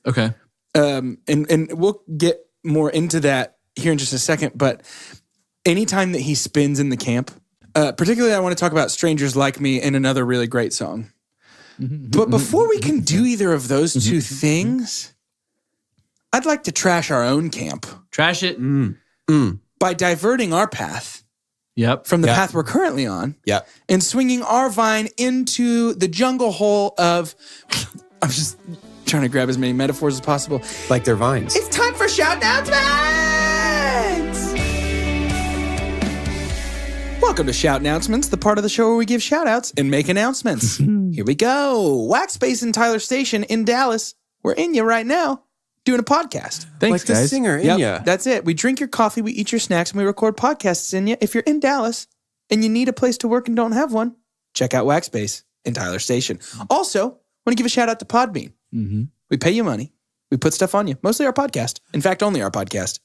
Okay. And we'll get more into that here in just a second. But anytime that he spins in the camp, particularly I want to talk about Strangers Like Me and another really great song. But before we can do either of those two things, I'd like to trash our own camp Trash it. by diverting our path Yep. from the path we're currently on Yeah. and swinging our vine into the jungle hole of, I'm just trying to grab as many metaphors as possible. Like they're vines. It's time for shout announcements! Welcome to Shout Announcements, the part of the show where we give shout-outs and make announcements. Here we go. Wax Space in Tyler Station in Dallas. We're in you right now doing a podcast. Thanks, like the guys. singer in Yep, ya. that's it. We drink your coffee, we eat your snacks, and we record podcasts in you. If you're in Dallas and you need a place to work and don't have one, check out Wax Space in Tyler Station. Also, want to give a shout-out to Podbean. Mm-hmm. We pay you money. We put stuff on you. Mostly our podcast. In fact, only our podcast.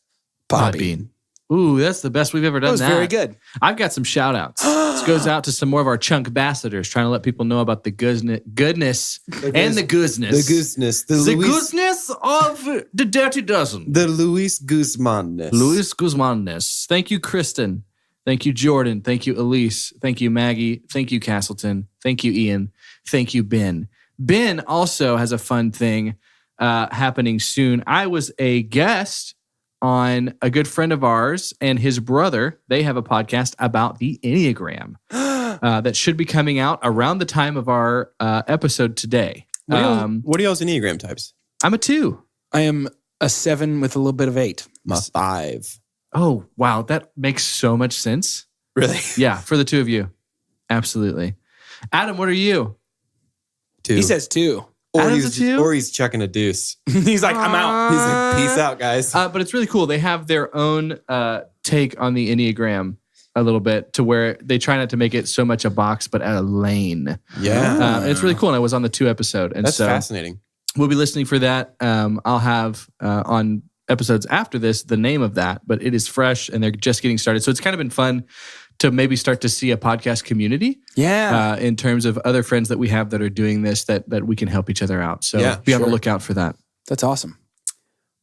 Podbean. Ooh, that's the best we've ever done. That was very good. I've got some shout outs. This goes out to some more of our chunk ambassadors, trying to let people know about the goodness and the gooseness. The gooseness. The gooseness of the Dirty Dozen. The Luis Guzman-ness. Luis Guzman-ness. Thank you, Kristen. Thank you, Jordan. Thank you, Elise. Thank you, Maggie. Thank you, Castleton. Thank you, Ian. Thank you, Ben. Ben also has a fun thing happening soon. I was a guest on a good friend of ours and his brother. They have a podcast about the Enneagram that should be coming out around the time of our episode today. What are y'all's Enneagram types? I'm a 2. I am a 7 with a little bit of 8. I'm a 5. Oh, wow. That makes so much sense. Really? Yeah, for the 2 of you. Absolutely. Adam, what are you? 2. He says 2. Adam's a 2? Or he's chucking a deuce. He's like, I'm out. He's like, peace out, guys. But it's really cool. They have their own take on the Enneagram a little bit, to where they try not to make it so much a box, but a lane. Yeah. And it's really cool. And I was on the 2 episode. And That's so fascinating. we'll be listening for that. I'll have on episodes after this the name of that, but it is fresh and they're just getting started. So it's kind of been fun to maybe start to see a podcast community. Yeah. In terms of other friends that we have that are doing this, that we can help each other out. So be on the lookout for that. That's awesome.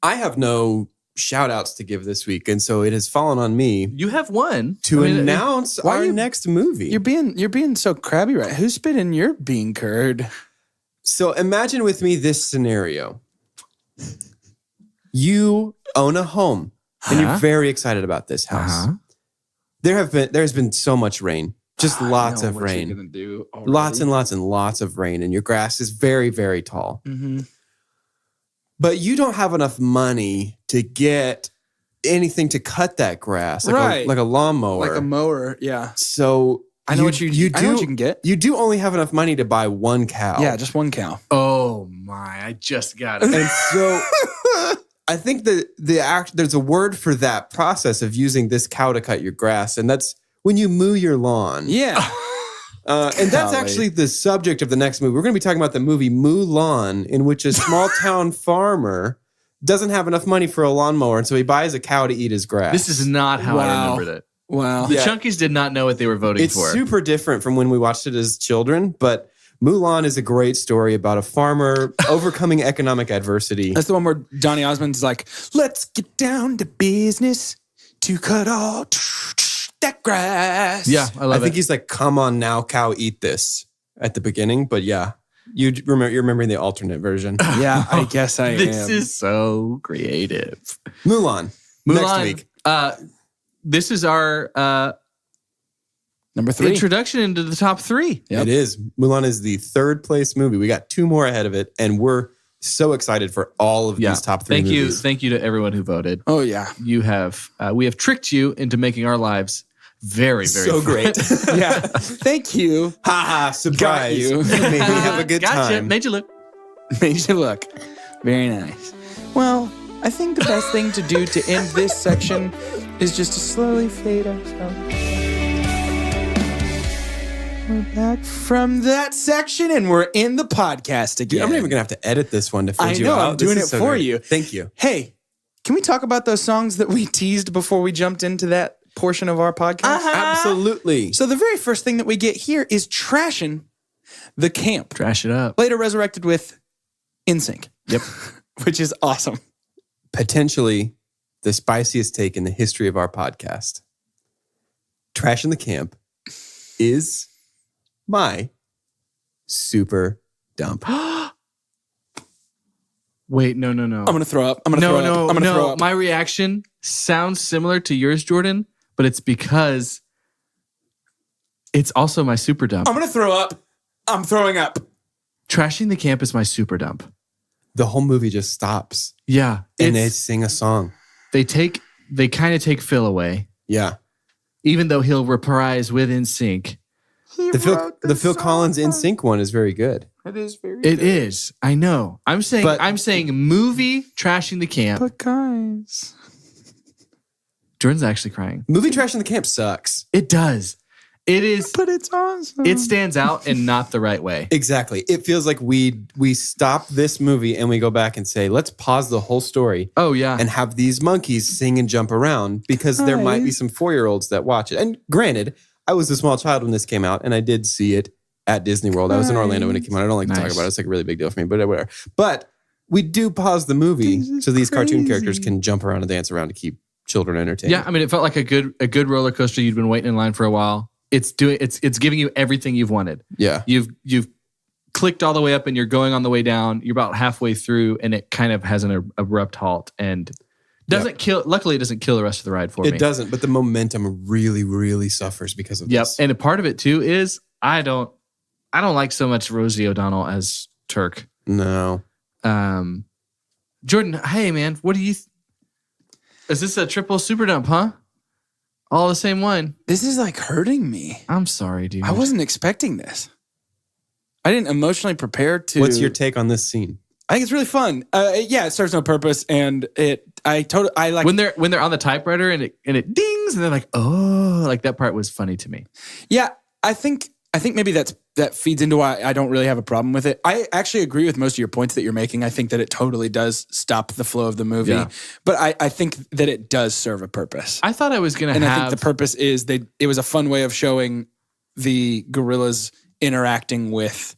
I have no shout outs to give this week. And so it has fallen on me You have one to announce why our you- next movie. You're being so crabby, right? Who's spitting your bean curd? So imagine with me this scenario. You own a home and you're very excited about this house. There's been so much rain, just lots of rain, lots and lots and lots of rain, and your grass is very, very tall. Mm-hmm. But you don't have enough money to get anything to cut that grass, like a lawnmower, like a mower. Yeah. So I know what you can get. You do only have enough money to buy one cow. Yeah, just one cow. Oh my, I just got it. And so I think that there's a word for that process of using this cow to cut your grass, and that's when you mow your lawn. Yeah. And that's actually the subject of the next movie. We're going to be talking about the movie Mulan, in which a small town farmer doesn't have enough money for a lawnmower, and so he buys a cow to eat his grass. This is not how I remembered it. Wow. The Chunkies did not know what they were voting It's for. super different from when we watched it as children, but Mulan is a great story about a farmer overcoming economic adversity. That's the one where Donny Osmond's like, let's get down to business to cut all that grass. Yeah, I think he's like, come on now, cow, eat this at the beginning. But yeah, you're remembering the alternate version. Yeah, I guess I am. This is so creative. Mulan. Next week. This is our number 3 introduction into the top 3. Yep. It is. Mulan is the 3rd place movie. We got 2 more ahead of it, and we're so excited for all of these top 3 movies. Thank you to everyone who voted. Oh yeah. You have we have tricked you into making our lives very, very so fun. great. Yeah. Thank you. Ha ha, surprise. Got you. Made me have a good Gotcha. time. Made you look. Made you look. Very nice. Well, I think the best thing to do to end this section is just to slowly fade ourselves. We're back from that section and we're in the podcast again. Dude, I'm not even going to have to edit this one to fade you out. I'm doing it This is so for great. you. Thank you. Hey, can we talk about those songs that we teased before we jumped into that portion of our podcast? Absolutely. So the very first thing that we get here is Trashin' the Camp, Trash it up. later resurrected with NSYNC. Yep. Which is awesome. Potentially the spiciest take in the history of our podcast. Trash in the Camp is my super dump. Wait, no. I'm going to throw up. I'm going to throw up. I'm going to throw up. My reaction sounds similar to yours, Jordan, but it's because it's also my super dump. I'm going to throw up. I'm throwing up. Trashing the Camp is my super dump. The whole movie just stops Yeah. and they sing a song. They kind of take Phil away. Yeah. even though he'll reprise with NSYNC. The Phil Collins NSYNC one is very good. It is very It is. I know. I'm saying movie trashing the camp. But guys, Jordan's actually crying. Movie Trash in the Camp sucks. It does. It is. but it's awesome. It stands out in not the right way. Exactly. It feels like we stop this movie and we go back and say, let's pause the whole story. Oh yeah. And have these monkeys sing and jump around because there might be some 4-year-olds that watch it. And granted, I was a small child when this came out and I did see it at Disney World. I was in Orlando when it came out. I don't like to talk about it. It's like a really big deal for me, but whatever. But we do pause the movie so these cartoon characters can jump around and dance around to keep children entertained. Yeah, I mean, it felt like a good roller coaster. You'd been waiting in line for a while. It's giving you everything you've wanted. Yeah. You've clicked all the way up and you're going on the way down. You're about halfway through and it kind of has an abrupt halt and doesn't kill. Luckily, it doesn't kill the rest of the ride for me. It doesn't, but the momentum really, really suffers because of this. And a part of it too is I don't like so much Rosie O'Donnell as Turk. No. Jordan, hey man, what do you? Is this a triple super dump, huh? All the same one. This is like hurting me. I'm sorry, dude. I wasn't expecting this. I didn't emotionally prepare to. What's your take on this scene? I think it's really fun. It serves no purpose, and I like when they're on the typewriter and it dings and they're like, oh, like that part was funny to me. Yeah, I think maybe that feeds into why I don't really have a problem with it. I actually agree with most of your points that you're making. I think that it totally does stop the flow of the movie, but I think that it does serve a purpose. I thought I was going to I think the purpose is it was a fun way of showing the gorillas interacting with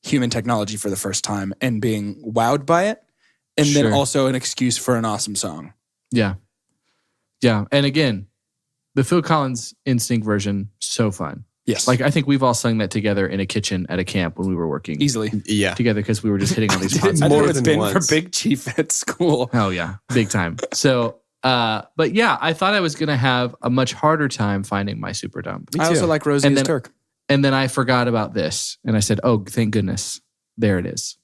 human technology for the first time and being wowed by it. And then also an excuse for an awesome song. Yeah. Yeah. And again, the Phil Collins NSYNC version, so fun. Yes. Like I think we've all sung that together in a kitchen at a camp when we were working. Easily. Yeah. Together because we were just hitting all these It's hot more more it's than been once. for Big Chief at school. Oh yeah. Big time. So but yeah, I thought I was gonna have a much harder time finding my super dump. I also like Rosie as Turk. And then I forgot about this. And I said, oh, thank goodness. There it is.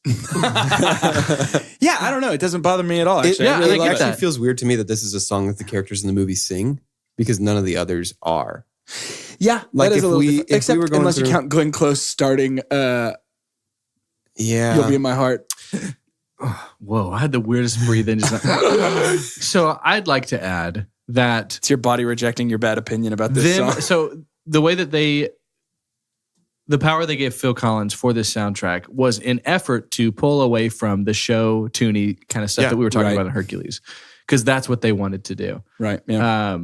Yeah, I don't know. It doesn't bother me at all. Actually, Yeah, I really I like get that. It feels weird to me that this is a song that the characters in the movie sing because none of the others are. Yeah, Like that is if a little we- different. if we Except were going unless you through- count Glenn Close starting Yeah. You'll Be in My Heart. Whoa, I had the weirdest breathe in. So I'd like to add that It's your body rejecting your bad opinion about this song. so the way that the power they gave Phil Collins for this soundtrack was an effort to pull away from the show tuney kind of stuff that we were talking about in Hercules, because that's what they wanted to do. Right. Yeah.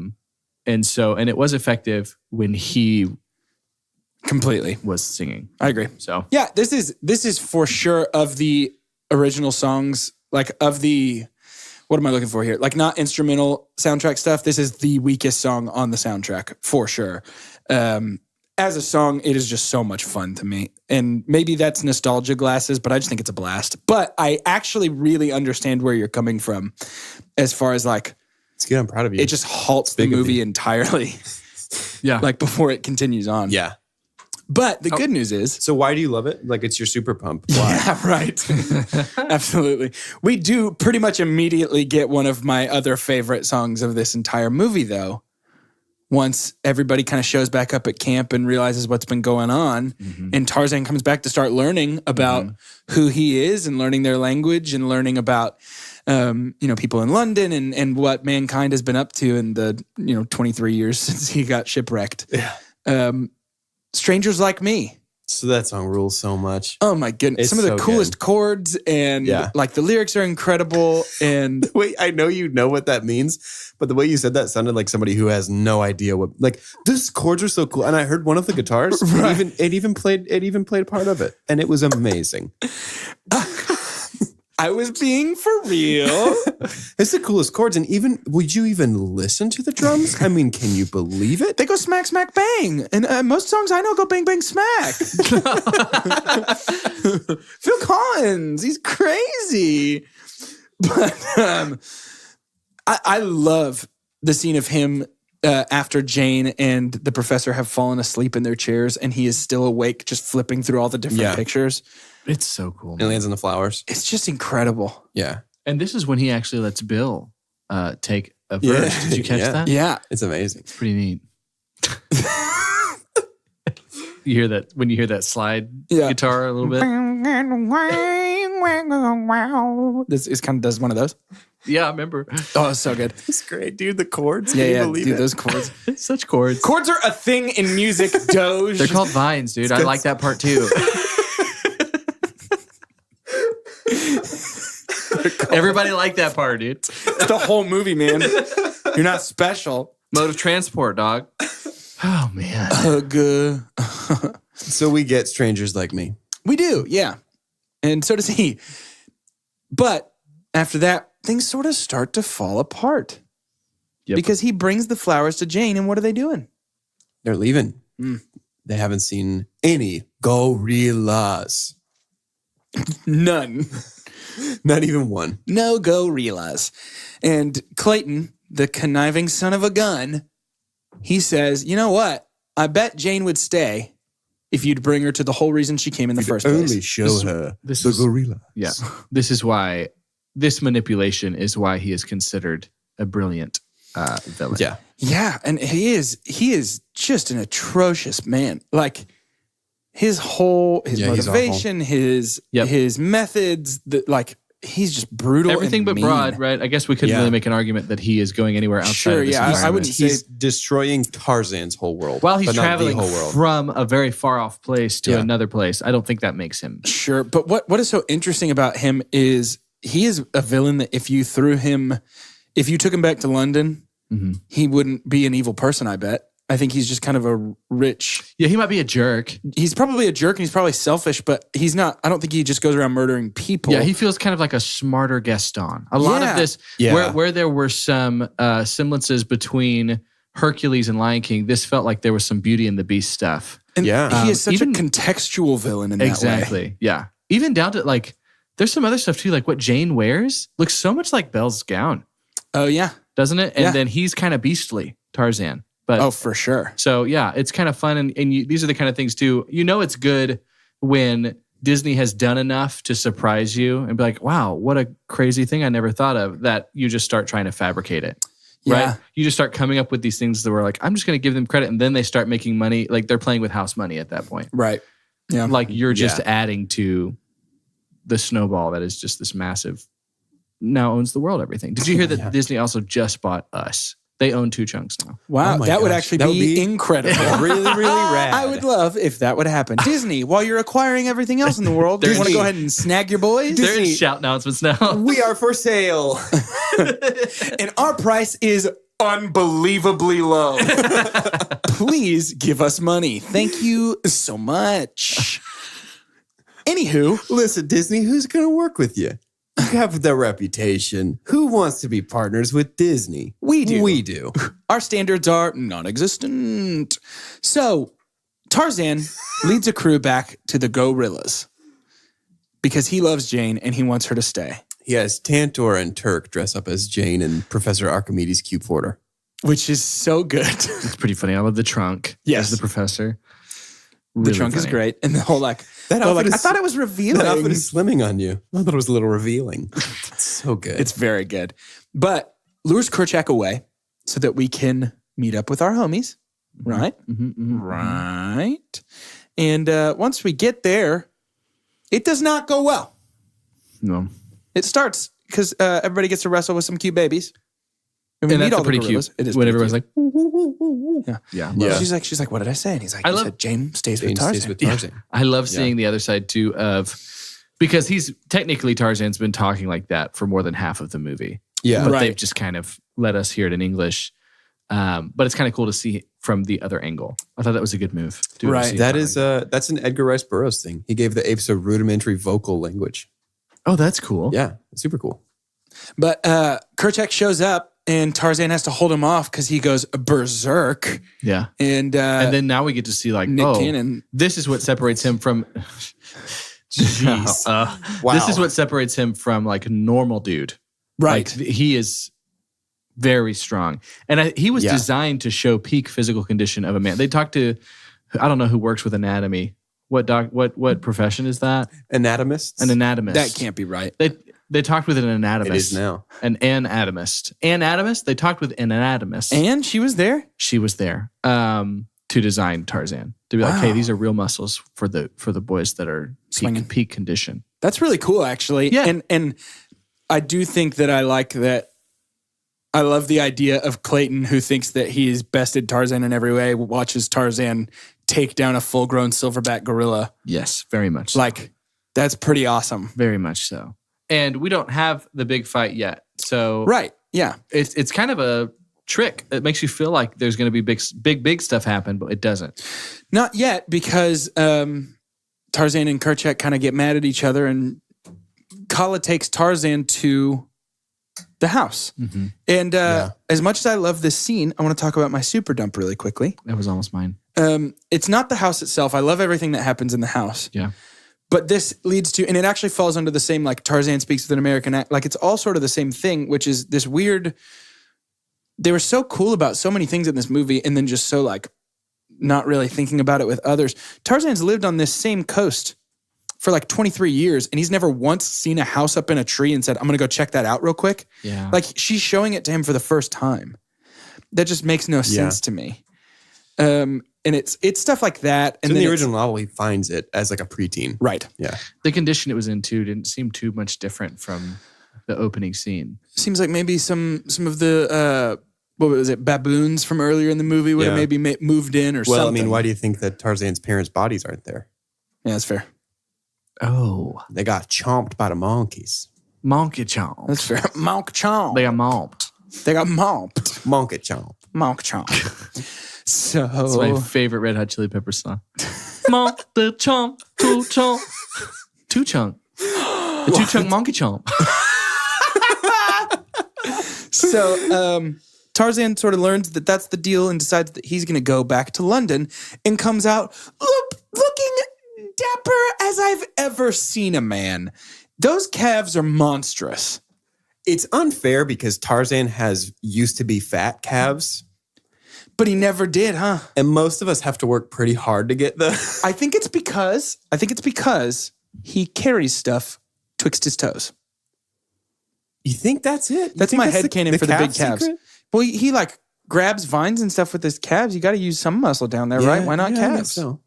And it was effective when he Completely was singing. I agree. So yeah, this is for sure of the original songs, like of the, what am I looking for here? Like not instrumental soundtrack stuff. This is the weakest song on the soundtrack for sure. As a song, it is just so much fun to me. And maybe that's nostalgia glasses, but I just think it's a blast. But I actually really understand where you're coming from as far as like, It's good. I'm proud of you. it just halts the big of movie you. entirely. yeah, Like before it continues on. Yeah. But the good news is, So why do you love it? Like it's your super pump. Why? yeah, right. Absolutely. We do pretty much immediately get one of my other favorite songs of this entire movie, though. Once everybody kind of shows back up at camp and realizes what's been going on, and Tarzan comes back to start learning about who he is and learning their language and learning about, people in London and what mankind has been up to in the, 23 years since he got shipwrecked. Yeah. Strangers Like Me. So that song rules so much. Oh my goodness. It's Some of the so coolest good. chords and like the lyrics are incredible. And Wait, I know you know what that means, but the way you said that sounded like somebody who has no idea what. Like these chords are so cool, and I heard one of the guitars. Right. It even played a part of it, and it was amazing. I was being for real. It's the coolest chords, and even would you even listen to the drums? I mean, can you believe it? They go smack, smack, bang. And most songs I know go bang, bang, smack. Phil Collins, he's crazy. But I love the scene of him after Jane and the professor have fallen asleep in their chairs and he is still awake, just flipping through all the different pictures. it's so cool. It lands on the flowers. It's just incredible. Yeah, And this is when he actually lets Bill take a verse. Did you catch that? Yeah. it's amazing. It's pretty neat. You hear that when you hear that slide guitar a little bit? This is kind of does one of those. Yeah, I remember. Oh, it's so good. It's great, dude. The chords. Yeah, Can you yeah, believe dude, it? those chords. Such chords. Chords are a thing in music, Doge. They're called vines, dude. I like that part too. Everybody liked that part, dude. It's the whole movie, man. You're not special. Mode of transport, dog. Oh, man. Good. So we get Strangers Like Me. We do, yeah. And so does he. But after that, things sort of start to fall apart. Yep. Because he brings the flowers to Jane, and what are they doing? They're leaving. They haven't seen any gorillas. None. Not even one. No gorillas. And Clayton, the conniving son of a gun, he says, you know what? I bet Jane would stay if you'd bring her to the whole reason she came in the first place. Only show her the gorilla. Yeah. This is why, this manipulation is why he is considered a brilliant villain. Yeah. Yeah, and he is just an atrocious man. Like his motivation, his methods, he's just brutal. Everything and but mean. broad, right? I guess we couldn't really make an argument that he is going anywhere outside of this environment. I wouldn't say He's destroying Tarzan's whole world. While he's but not the traveling whole world. from a very far off place to another place, I don't think that makes him. Sure, but what is so interesting about him is he is a villain that if you took him back to London, he wouldn't be an evil person, I bet. I think he's just kind of a rich... Yeah, he might be a jerk. He's probably a jerk and he's probably selfish, but he's not... I don't think he just goes around murdering people. Yeah, he feels kind of like a smarter Gaston. A lot of this, where there were some semblances between Hercules and Lion King, this felt like there was some Beauty and the Beast stuff. And he is such a contextual villain in that way. Exactly, yeah. Even down to like, there's some other stuff too, like what Jane wears looks so much like Belle's gown. Oh, yeah. Doesn't it? And then he's kind of beastly, Tarzan. But, for sure. So, yeah, it's kind of fun. And these are the kind of things, too. You know it's good when Disney has done enough to surprise you and be like, wow, what a crazy thing I never thought of, that you just start trying to fabricate it. Yeah. Right? You just start coming up with these things that were like, I'm just going to give them credit. And then they start making money. Like they're playing with house money at that point. Right. Yeah. Like you're just adding to the snowball that is just this massive, now owns the world, everything. Did you hear that Disney also just bought Us? They own 2 chunks now. Wow, that would actually be incredible. Really, really rad. I would love if that would happen. Disney, while you're acquiring everything else in the world, do you want to go ahead and snag your boys? They're in shout announcements now. We are for sale. And our price is unbelievably low. Please give us money. Thank you so much. Anywho. Listen, Disney, who's going to work with you? You have the reputation. Who wants to be partners with Disney? We do. We do. Our standards are non-existent. So, Tarzan leads a crew back to the gorillas because he loves Jane and he wants her to stay. He has Tantor and Turk dress up as Jane and Professor Archimedes' cube porter. Which is so good. It's pretty funny. I love the trunk. Yes. As the professor. Really the trunk funny. is great. And the whole I thought it was revealing. That outfit is slimming on you. I thought it was a little revealing. It's so good. It's very good. But lures Kerchak away so that we can meet up with our homies. Right? Right. And once we get there, it does not go well. No. It starts because everybody gets to wrestle with some cute babies. And that's pretty cute. It is when everyone's cute. like, yeah. She's like, what did I say? And he's like, I said Jane stays with Tarzan. Yeah. I love seeing the other side too because he's technically Tarzan's been talking like that for more than half of the movie. Yeah. But they've just kind of let us hear it in English. But it's kind of cool to see from the other angle. I thought that was a good move. Right. That's an Edgar Rice Burroughs thing. He gave the apes a rudimentary vocal language. Oh, that's cool. Yeah. Super cool. But Kerchak shows up and Tarzan has to hold him off because he goes berserk. Yeah. And then now we get to see like, Nick Cannon. This is what separates him from... Jeez. Wow. This is what separates him from like a normal dude. Right. Like, he is very strong. And he was designed to show peak physical condition of a man. They talked to, I don't know who works with anatomy. What profession is that? Anatomists? An anatomist. That can't be right. They talked with an anatomist. It is now. An anatomist. Anatomist? They talked with an anatomist. And she was there? She was there to design Tarzan. To be like, hey, these are real muscles for the boys that are peak condition. That's really cool, actually. Yeah. And I do think that I like that. I love the idea of Clayton, who thinks that he's bested Tarzan in every way, watches Tarzan take down a full-grown silverback gorilla. Yes, very much so. Like, that's pretty awesome. Very much so. And we don't have the big fight yet. So Right, yeah. It's kind of a trick that makes you feel like there's going to be big stuff happen, but it doesn't. Not yet, because Tarzan and Kerchak kind of get mad at each other, and Kala takes Tarzan to the house. Mm-hmm. And as much as I love this scene, I want to talk about my super dump really quickly. That was almost mine. It's not the house itself. I love everything that happens in the house. Yeah. But this leads to, and it actually falls under the same, like, Tarzan speaks with an American accent. Like, it's all sort of the same thing, which is this weird, they were so cool about so many things in this movie, and then just so, like, not really thinking about it with others. Tarzan's lived on this same coast for like 23 years, and he's never once seen a house up in a tree and said, I'm going to go check that out real quick. Yeah. Like, she's showing it to him for the first time. That just makes no sense to me. And it's stuff like that. And in then the original novel, he finds it as like a preteen. Right. Yeah. The condition it was in too didn't seem too much different from the opening scene. Seems like maybe some of the what was it, baboons from earlier in the movie would have maybe moved in or something. Well, I mean, why do you think that Tarzan's parents' bodies aren't there? Yeah, that's fair. Oh. They got chomped by the monkeys. Monkey chomp. That's fair. Monk chomp. They are momped. They got momped. Monkey chomp. Monk chomp. So that's my favorite Red Hot Chili Peppers song. Monk the chomp, two chomp, two chunk, the two chunk monkey chomp. So Tarzan sort of learns that that's the deal and decides that he's going to go back to London and comes out looking dapper as I've ever seen a man. Those calves are monstrous. It's unfair because Tarzan has used to be fat calves. But he never did, huh? And most of us have to work pretty hard to get the... I think it's because he carries stuff twixt his toes. You think that's it? That's my headcanon for the big calves. Secret? Well, he like grabs vines and stuff with his calves. You got to use some muscle down there, right? Why not calves? So.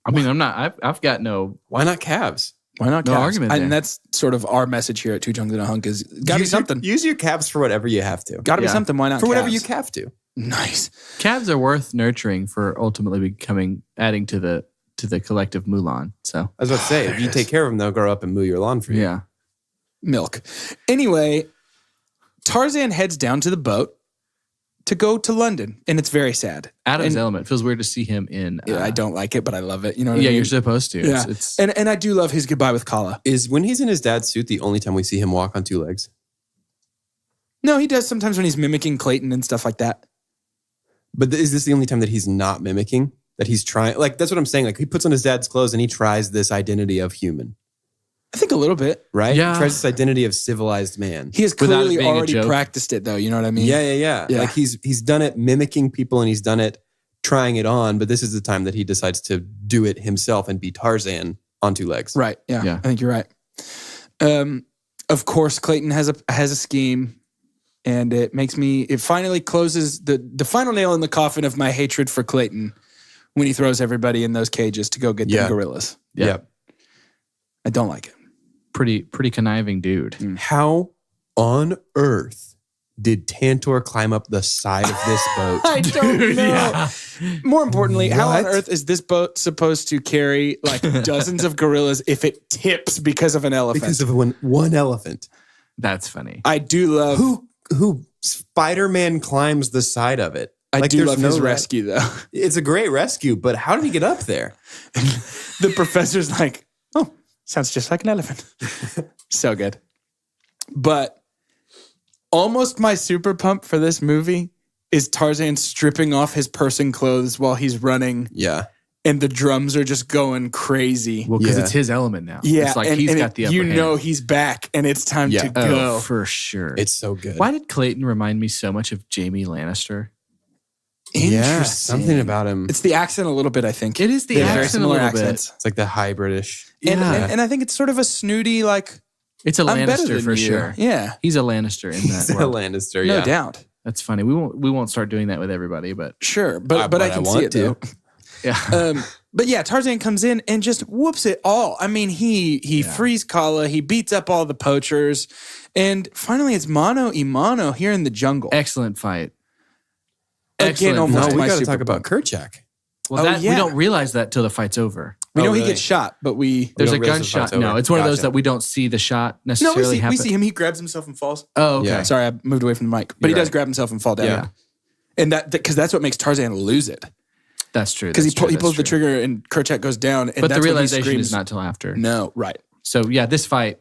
I mean, I've got no... Why not calves? Why not No calves? argument there. And that's sort of our message here at Two Chunks and a Hunk is got to be something. Use your calves for whatever you have to. Got to be something. Why not For whatever calves? you have to. Nice. Calves are worth nurturing for ultimately adding to the collective Mulan. So I was about to say, if you take care of them, they'll grow up and moo your lawn for you. yeah. Milk. Anyway, Tarzan heads down to the boat to go to London, and it's very sad. Out of his And- element. Feels weird to see him in. I don't like it, but I love it. You know what I Yeah, mean? you're supposed to. Yeah. It's And I do love his goodbye with Kala. Is when he's in his dad's suit the only time we see him walk on two legs? No, he does sometimes when he's mimicking Clayton and stuff like that. But is this the only time that he's not mimicking? That he's trying? Like, that's what I'm saying. Like, he puts on his dad's clothes and he tries this identity of human, I think a little bit. right? Yeah. He tries this identity of civilized man. He has Without it clearly being a already joke. practiced it, though. You know what I mean? Yeah. Yeah. Like, he's done it mimicking people and he's done it trying it on, but this is the time that he decides to do it himself and be Tarzan on two legs. Right. Yeah. Yeah. I think you're right. Of course, Clayton has a scheme, and it finally closes the final nail in the coffin of my hatred for Clayton when he throws everybody in those cages to go get them gorillas. Yeah. Yep. I don't like it. pretty conniving dude. How on earth did Tantor climb up the side of this boat? I don't know. Yeah. More importantly, how on What? earth is this boat supposed to carry like dozens of gorillas if it tips because of an elephant? Because of one elephant. That's funny. I do love Who Spider-Man climbs the side of it. I do there's love his no rescue though. It's a great rescue, but how did he get up there? The professor's like, oh, sounds just like an elephant. So good. But almost my super pump for this movie is Tarzan stripping off his person clothes while he's running, Yeah. and the drums are just going crazy. Well, because Yeah. it's his element now. Yeah, It's like and, he's and got the upper you hand. know he's back, and it's time Yeah. to go. Oh, for sure. It's so good. Why did Clayton remind me so much of Jamie Lannister? Yeah, Interesting. something about him. It's the accent a little bit, I think. It is the They have very accent a similar little accents. It's like the high British. And, Yeah. and I think it's sort of a snooty, like, It's a I'm better Lannister than for you. sure. Yeah. He's a Lannister in that He's a world. Lannister, No yeah. doubt. That's funny. We won't start doing that with everybody, but Sure. But I can see it though. yeah. But yeah, Tarzan comes in and just whoops it all. I mean, he frees Kala, he beats up all the poachers, and finally it's mano a mano here in the jungle. Excellent fight. Again, Excellent almost fight. No, we my got to super talk about bug. Kerchak. Well, Oh, we yeah. don't realize that till the fight's over. We know he really? gets shot, but There's don't a realize the gunshot. fight's over. No, it's one of those Gotcha. that we don't see the shot no, necessarily we happen. see him. He grabs himself and falls. Oh, okay. Yeah. Sorry, I moved away from the mic, but he You're does right. grab himself and fall down. Yeah. And because that's what makes Tarzan lose it. That's true. Because he That's pulls the true. trigger and Kerchak goes down. And But that's the when he realization screams, is not till after. No, right. So yeah, this fight,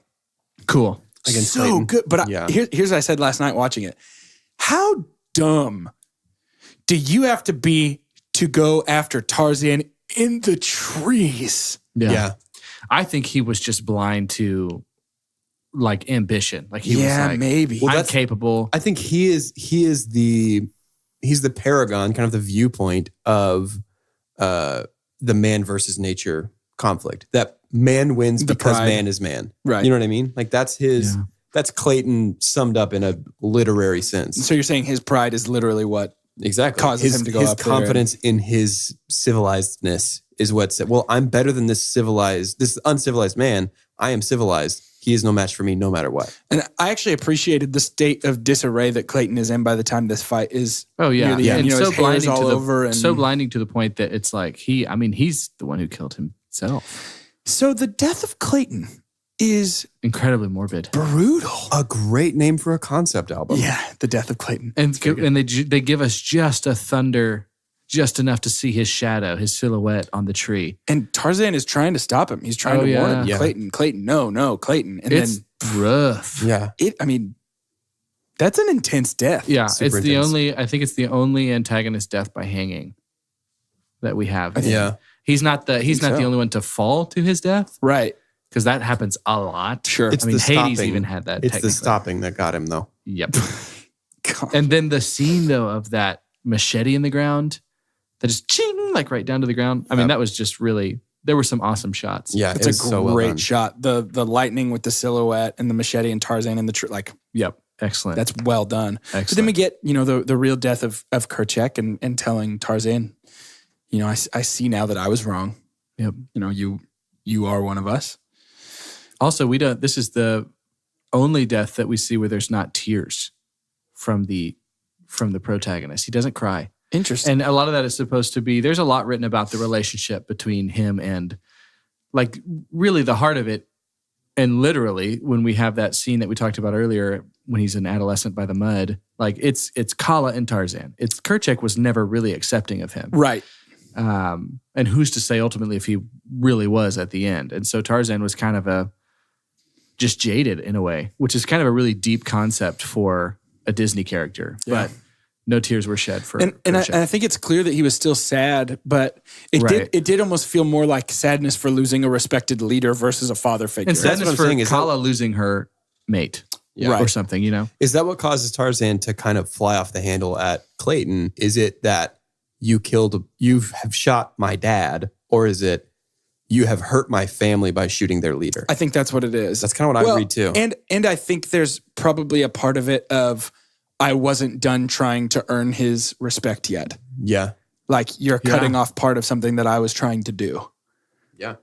cool. Against so Clayton. good. But Yeah. here's what I said last night watching it. How dumb do you have to be to go after Tarzan in the trees? Yeah. I think he was just blind to like ambition. Like he was like, maybe. Well, I'm that's- capable. I think he's the paragon, kind of the viewpoint of the man versus nature conflict. That man wins The because pride. man is man. Right. You know what I mean? Like that's his. Yeah. That's Clayton summed up in a literary sense. So you're saying his pride is literally what? Exactly. Causes his him to go his up there confidence in his civilizedness is what said, well, I'm better than this uncivilized man. I am civilized. He is no match for me no matter what. And I actually appreciated the state of disarray that Clayton is in by the time this fight is. Oh yeah, near the end. And You know, so his hair's blinding all to the over and- so blinding to the point that it's like he's the one who killed himself. So the death of Clayton is Incredibly morbid. brutal. A great name for a concept album. Yeah, the death of Clayton. And they give us just a thunder, just enough to see his shadow, his silhouette on the tree. And Tarzan is trying to stop him. He's trying to warn him. Yeah. Clayton, no, Clayton. And It's then rough. Yeah. that's an intense death. Yeah, Super it's the intense. only. I think it's the only antagonist death by hanging that we have. Yeah. He's not the so. only one to fall to his death Right. because that happens a lot. Sure. It's I mean, the Hades stopping. even had that. It's the technically. stopping that got him though. Yep. God. And then the scene though of that machete in the ground, that just ching like right down to the ground. I mean, that was just really. There were some awesome shots. Yeah. It's it was a so well great done. shot. The lightning with the silhouette and the machete and Tarzan in the tree. Like, Yep. Excellent. that's well done. excellent. But then we get, the real death of Kerchak and telling Tarzan, I see now that I was wrong. Yep. You are one of us. Also, this is the only death that we see where there's not tears from the protagonist. He doesn't cry. Interesting. And a lot of that is supposed to be, there's a lot written about the relationship between him and like really the heart of it. And literally when we have that scene that we talked about earlier, when he's an adolescent by the mud, like it's Kala and Tarzan. Kerchak was never really accepting of him. Right. And who's to say ultimately if he really was at the end? And so Tarzan was kind of just jaded in a way, which is kind of a really deep concept for a Disney character. Yeah. But no tears were shed for And Kerchak. I think it's clear that he was still sad, but Right. it did almost feel more like sadness for losing a respected leader versus a father figure. And That's what sadness I'm for saying, is Kala losing her mate Yeah. or something, Is that what causes Tarzan to kind of fly off the handle at Clayton? Is it that you have shot my dad, or is it you have hurt my family by shooting their leader? I think that's what it is. That's kind of what I read too. And I think there's probably a part of it of I wasn't done trying to earn his respect yet. Yeah. Like you're Yeah. cutting off part of something that I was trying to do. Yeah.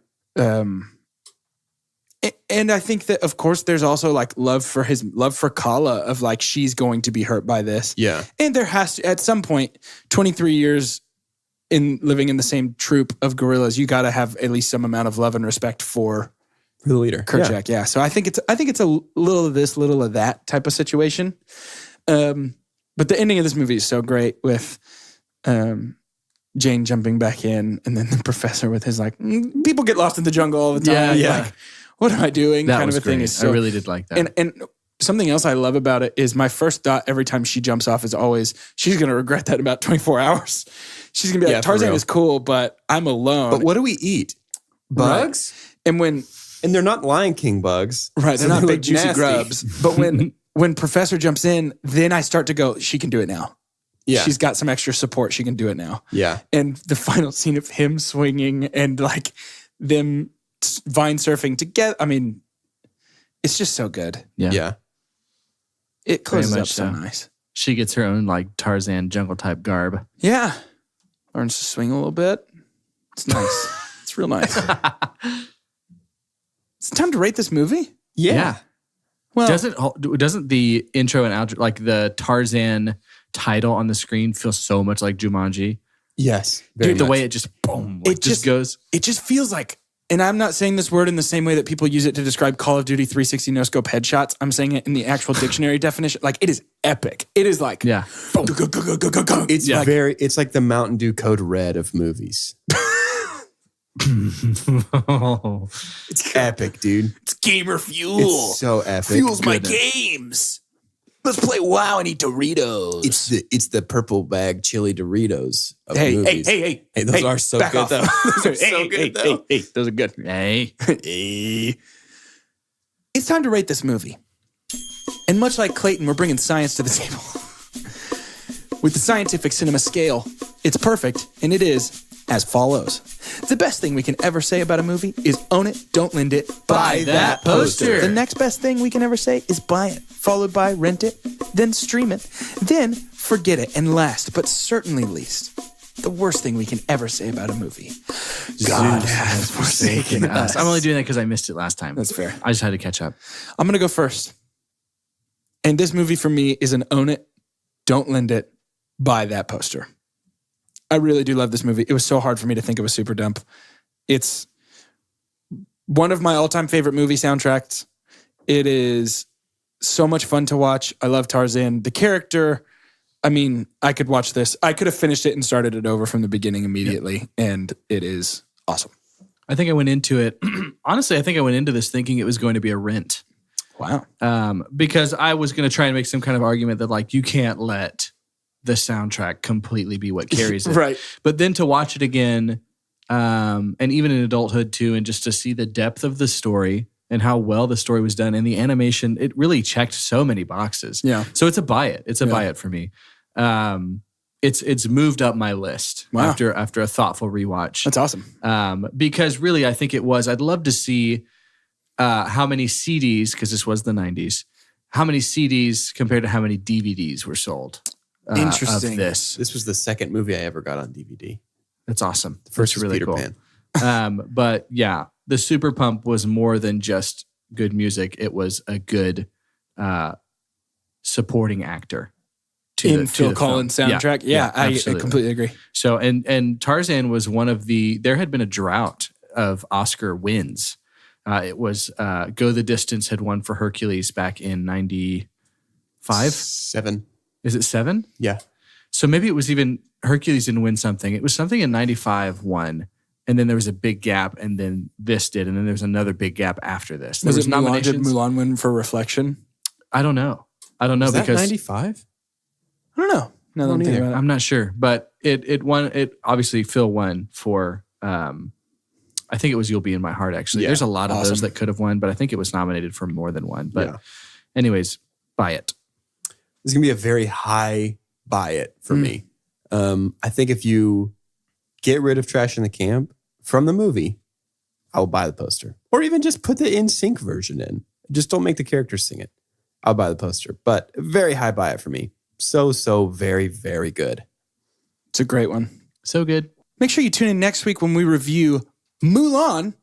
And I think that of course there's also like love for Kala of like she's going to be hurt by this. Yeah. And there has to at some point 23 years in living in the same troop of gorillas, you got to have at least some amount of love and respect for For the leader. Kerchak. Yeah. So I think it's a little of this, little of that type of situation. But the ending of this movie is so great with Jane jumping back in and then the professor with his like, people get lost in the jungle all the time. Yeah. Like, what am I doing? that kind was of a thing great. is so I really did like that. and something else I love about it is my first thought every time she jumps off is always, she's going to regret that in about 24 hours. She's going to be Yeah, like, for Tarzan real. is cool, but I'm alone. But what do we eat? Bugs? And when, And they're not Lion King bugs. right, they're So not they big look juicy nasty. grubs. But when Professor jumps in, then I start to go, she can do it now. Yeah. She's got some extra support. She can do it now. Yeah. And the final scene of him swinging and like them vine surfing together. I mean, It's just so good. Yeah. It closes Very up much so so. nice. She gets her own like Tarzan jungle type garb. Yeah. Learns to swing a little bit. It's nice. It's real nice. It's time to rate this movie. Yeah. Well, Doesn't the intro and outro, like the Tarzan title on the screen, feel so much like Jumanji? Yes. Dude, the way it just boom, like, It just goes. it just feels like, and I'm not saying this word in the same way that people use it to describe Call of Duty 360 no scope headshots. I'm saying it in the actual dictionary definition. Like, it is epic. It is like, Yeah. It's like- it's like the Mountain Dew Code Red of movies. It's epic, dude. It's gamer fuel. It's so epic. Fuels my games. Let's play WoW and eat Doritos. It's the purple bag chili Doritos of hey, movies. hey, those are so back good off. though. Those are so Hey, good though. Hey, those are good. Hey. It's time to rate this movie. And much like Clayton, we're bringing science to the table. With the scientific cinema scale, it's perfect, and it is as follows. The best thing we can ever say about a movie is own it, don't lend it, buy that poster. The next best thing we can ever say is buy it, followed by rent it, then stream it, then forget it, and last, but certainly least, the worst thing we can ever say about a movie. God has forsaken us. I'm only doing that because I missed it last time. That's fair. I just had to catch up. I'm going to go first. And this movie for me is an own it, don't lend it, buy that poster. I really do love this movie. It was so hard for me to think of a super dump. It's one of my all-time favorite movie soundtracks. It is so much fun to watch. I love Tarzan. The character, I mean, I could watch this. I could have finished it and started it over from the beginning immediately, and it is awesome. I think I went into it, honestly, I think I went into this thinking it was going to be a rent. Wow. Because I was going to try and make some kind of argument that like you can't let the soundtrack completely be what carries it. Right. But then to watch it again, and even in adulthood too, and just to see the depth of the story and how well the story was done and the animation, it really checked so many boxes. Yeah. So it's a buy it. It's a buy it for me. It's moved up my list after a thoughtful rewatch. That's awesome. Because really, I think it was. I'd love to see how many CDs, because this was the 90s, how many CDs compared to how many DVDs were sold. Interesting. Of this. This was the second movie I ever got on DVD. That's awesome. The first That's was really Peter cool. Pan. But yeah, the Super Pump was more than just good music. It was a good supporting actor to the Phil Collins film. soundtrack. Yeah, I absolutely. completely agree. So, and Tarzan was one of there had been a drought of Oscar wins. It was Go the Distance had won for Hercules back in 95. 7. Is it 7? Yeah. So maybe it was even Hercules didn't win something. It was something in 95 won. And then there was a big gap, and then this did, and then there was another big gap after this. There Was was it Mulan? Did nominations. Mulan win for Reflection? I don't know Was that because 95? I don't know. No, I'm thinking about it. I'm not sure, but it won. It obviously Phil won for. I think it was "You'll Be in My Heart." Actually, Yeah, there's a lot of those awesome. that could have won, but I think it was nominated for more than one. But, Yeah. anyways, buy it. This is going to be a very high buy it for me. I think if you get rid of Trash in the Camp from the movie, I'll buy the poster. Or even just put the in sync version in. Just don't make the characters sing it. I'll buy the poster. But very high buy it for me. So very, very good. It's a great one. So good. Make sure you tune in next week when we review Mulan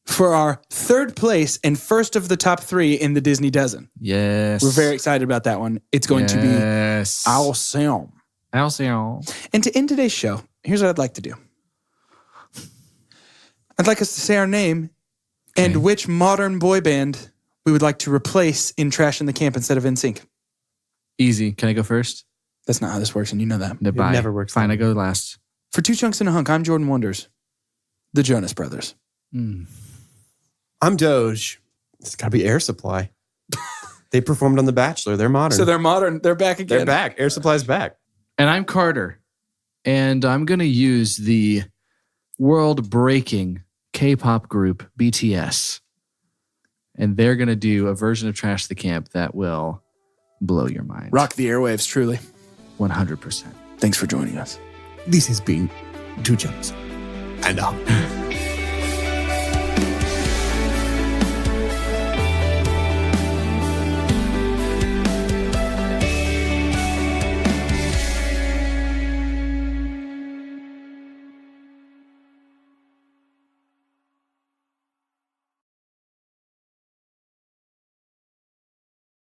for our third place and first of the top 3 in the Disney Dozen. Yes, We're very excited about that one. It's going to be awesome. Awesome. And to end today's show, here's what I'd like to do. I'd like us to say our name and which modern boy band we would like to replace in Trash in the Camp instead of NSYNC. Easy. Can I go first? That's not how this works, and you know that. No, bye. never works Fine, that I go last. For 2 Chunks and a Hunk, I'm Jordan Wonders, the Jonas Brothers. I'm Doge. It's got to be Air Supply. They performed on The Bachelor. They're modern. So they're modern. They're back again. They're back. Air Supply's back. And I'm Carter, and I'm going to use the world-breaking K-pop group BTS, and they're going to do a version of Trash the Camp that will blow your mind. Rock the airwaves, truly. 100%. Thanks for joining us. This has been 2 Chunks and a Hunk.